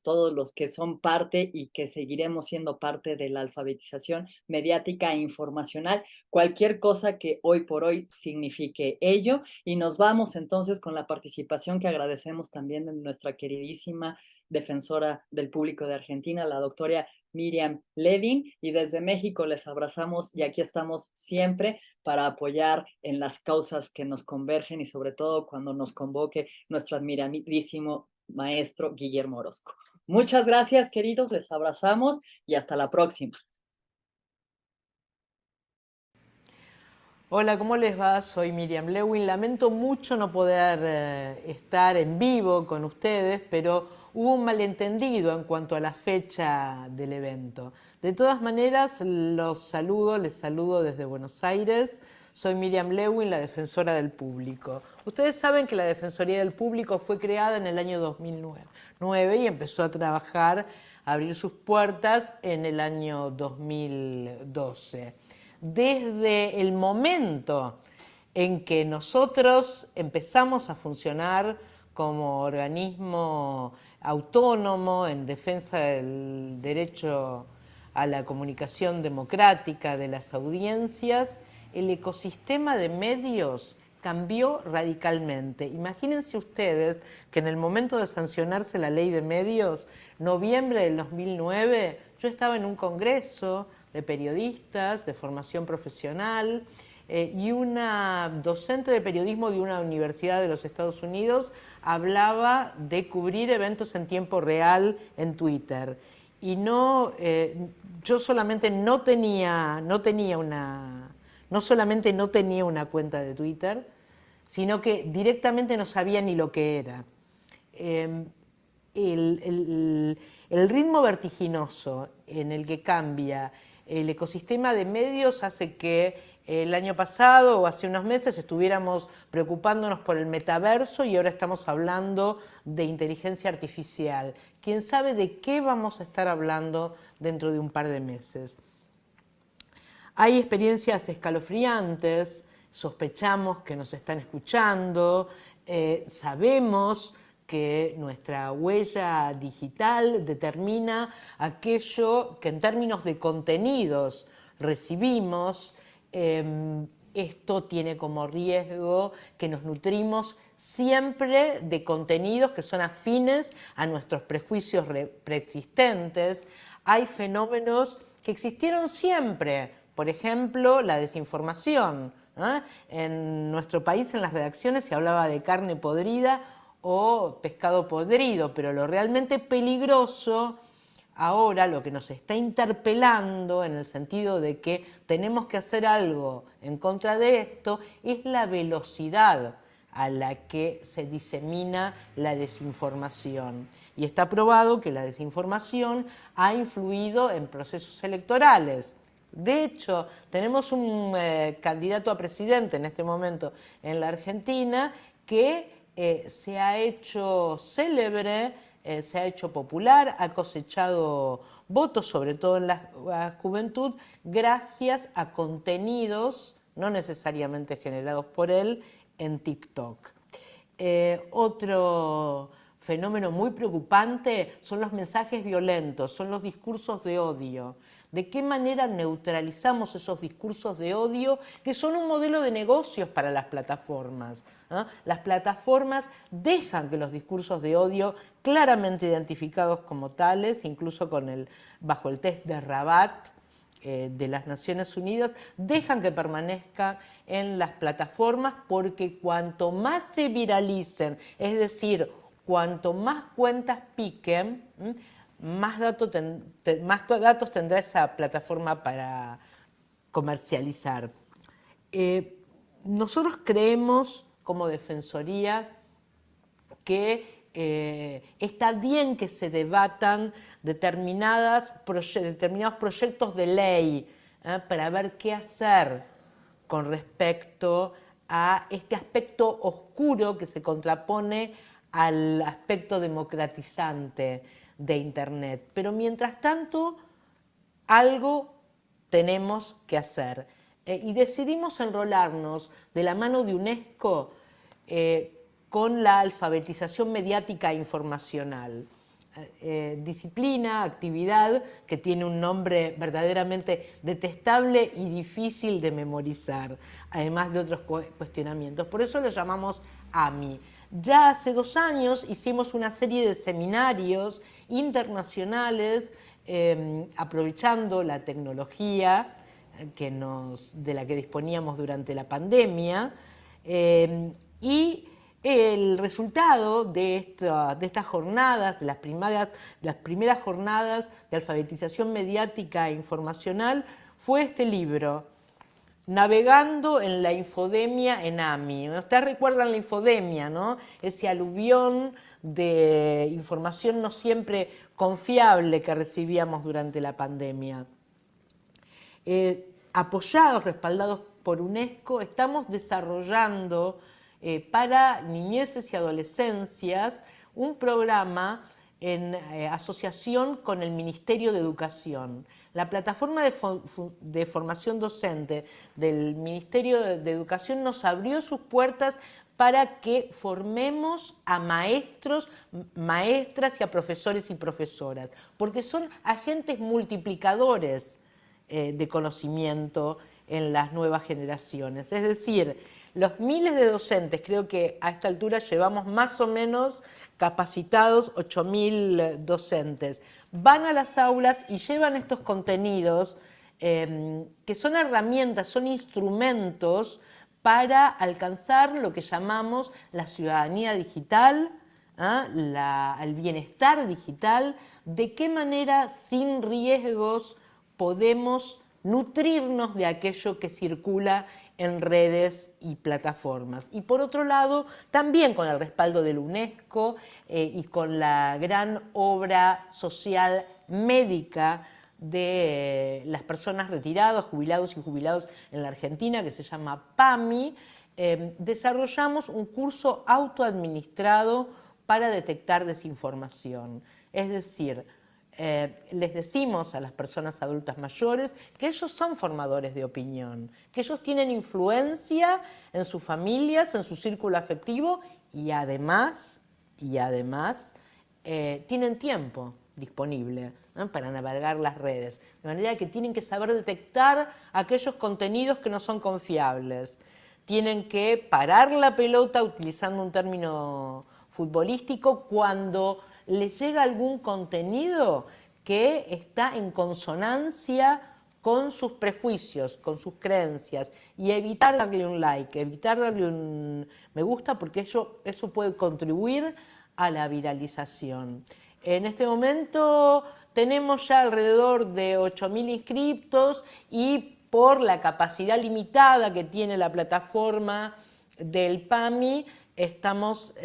todos los que son parte y que seguiremos siendo parte de la alfabetización mediática e informacional, cualquier cosa que hoy por hoy signifique ello. Y nos vamos entonces con la participación que agradecemos también de nuestra queridísima defensora del público de Argentina, la doctora Miriam Levin, y desde México les abrazamos y aquí estamos siempre para apoyar en las causas que nos convergen y sobre todo cuando nos convoque nuestro admiradísimo maestro Guillermo Orozco. Muchas gracias, queridos, les abrazamos y hasta la próxima. Hola, ¿cómo les va? Soy Miriam Lewin. Lamento mucho no poder estar en vivo con ustedes, pero hubo un malentendido en cuanto a la fecha del evento. De todas maneras, les saludo desde Buenos Aires. Soy Miriam Lewin, la defensora del público. Ustedes saben que la Defensoría del Público fue creada en el año 2009 y empezó a trabajar, a abrir sus puertas en el año 2012. Desde el momento en que nosotros empezamos a funcionar como organismo autónomo en defensa del derecho a la comunicación democrática de las audiencias, el ecosistema de medios cambió radicalmente. Imagínense ustedes que en el momento de sancionarse la ley de medios, noviembre del 2009, yo estaba en un congreso de periodistas de formación profesional y una docente de periodismo de una universidad de los Estados Unidos hablaba de cubrir eventos en tiempo real en Twitter. Y no, yo solamente no solamente no tenía una cuenta de Twitter, sino que directamente no sabía ni lo que era. El ritmo vertiginoso en el que cambia el ecosistema de medios hace que el año pasado o hace unos meses estuviéramos preocupándonos por el metaverso y ahora estamos hablando de inteligencia artificial. ¿Quién sabe de qué vamos a estar hablando dentro de un par de meses? Hay experiencias escalofriantes, sospechamos que nos están escuchando, sabemos que nuestra huella digital determina aquello que en términos de contenidos recibimos. Esto tiene como riesgo que nos nutrimos siempre de contenidos que son afines a nuestros prejuicios preexistentes. Hay fenómenos que existieron siempre, por ejemplo, la desinformación. En nuestro país, en las redacciones, se hablaba de carne podrida o pescado podrido, pero lo realmente peligroso ahora, lo que nos está interpelando en el sentido de que tenemos que hacer algo en contra de esto, es la velocidad a la que se disemina la desinformación. Y está probado que la desinformación ha influido en procesos electorales. De hecho, tenemos un candidato a presidente en este momento en la Argentina que se ha hecho célebre, se ha hecho popular, ha cosechado votos, sobre todo en la juventud, gracias a contenidos no necesariamente generados por él en TikTok. Otro fenómeno muy preocupante son los mensajes violentos, son los discursos de odio. ¿De qué manera neutralizamos esos discursos de odio que son un modelo de negocios para las plataformas? Las plataformas dejan que los discursos de odio, claramente identificados como tales, incluso bajo el test de Rabat de las Naciones Unidas, dejan que permanezcan en las plataformas porque cuanto más se viralicen, es decir, cuanto más cuentas piquen, más datos tendrá esa plataforma para comercializar. Nosotros creemos como Defensoría que está bien que se debatan determinados proyectos de ley para ver qué hacer con respecto a este aspecto oscuro que se contrapone al aspecto democratizante de Internet. Pero mientras tanto, algo tenemos que hacer. Y decidimos enrolarnos de la mano de UNESCO con la alfabetización mediática e informacional. Disciplina, actividad que tiene un nombre verdaderamente detestable y difícil de memorizar, además de otros cuestionamientos. Por eso lo llamamos AMI. Ya hace 2 años hicimos una serie de seminarios internacionales aprovechando la tecnología de la que disponíamos durante la pandemia y el resultado de estas jornadas, de las primeras jornadas de alfabetización mediática e informacional, fue este libro, Navegando en la infodemia en AMI. Ustedes recuerdan la infodemia, ¿no? Ese aluvión de información no siempre confiable que recibíamos durante la pandemia. Apoyados, respaldados por UNESCO, estamos desarrollando para niñeces y adolescencias un programa en asociación con el Ministerio de Educación. La plataforma de formación docente del Ministerio de Educación nos abrió sus puertas para que formemos a maestros, maestras y a profesores y profesoras, porque son agentes multiplicadores de conocimiento en las nuevas generaciones. Es decir, los miles de docentes, creo que a esta altura llevamos más o menos capacitados 8.000 docentes, van a las aulas y llevan estos contenidos que son herramientas, son instrumentos para alcanzar lo que llamamos la ciudadanía digital, el bienestar digital, de qué manera sin riesgos podemos nutrirnos de aquello que circula en redes y plataformas. Y por otro lado, también con el respaldo de la UNESCO y con la gran obra social médica de las personas retiradas, jubilados y jubilados en la Argentina, que se llama PAMI, desarrollamos un curso autoadministrado para detectar desinformación. Es decir, les decimos a las personas adultas mayores que ellos son formadores de opinión, que ellos tienen influencia en sus familias, en su círculo afectivo y además tienen tiempo disponible para navegar las redes, de manera que tienen que saber detectar aquellos contenidos que no son confiables, tienen que parar la pelota, utilizando un término futbolístico, cuando les llega algún contenido que está en consonancia con sus prejuicios, con sus creencias, y evitar darle un like, evitar darle un me gusta, porque eso puede contribuir a la viralización. En este momento tenemos ya alrededor de 8.000 inscriptos y por la capacidad limitada que tiene la plataforma del PAMI, estamos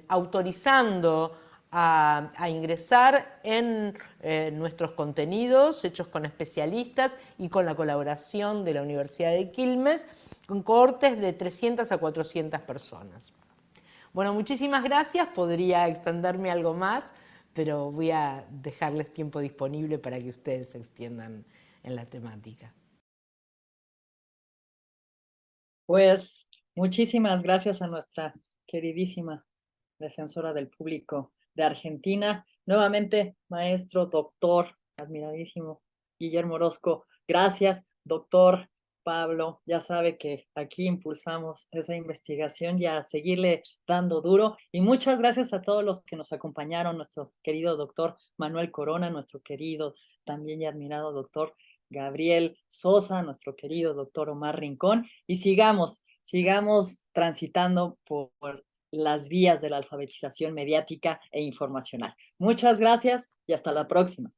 autorizando a ingresar en nuestros contenidos hechos con especialistas y con la colaboración de la Universidad de Quilmes, con cohortes de 300 a 400 personas. Bueno, muchísimas gracias, podría extenderme algo más, pero voy a dejarles tiempo disponible para que ustedes se extiendan en la temática. Pues muchísimas gracias a nuestra queridísima defensora del público de Argentina. Nuevamente, maestro, doctor, admiradísimo Guillermo Orozco. Gracias, doctor Pablo. Ya sabe que aquí impulsamos esa investigación y a seguirle dando duro. Y muchas gracias a todos los que nos acompañaron, nuestro querido doctor Manuel Corona, nuestro querido también y admirado doctor Gabriel Sosa, nuestro querido doctor Omar Rincón, y sigamos transitando por las vías de la alfabetización mediática e informacional. Muchas gracias y hasta la próxima.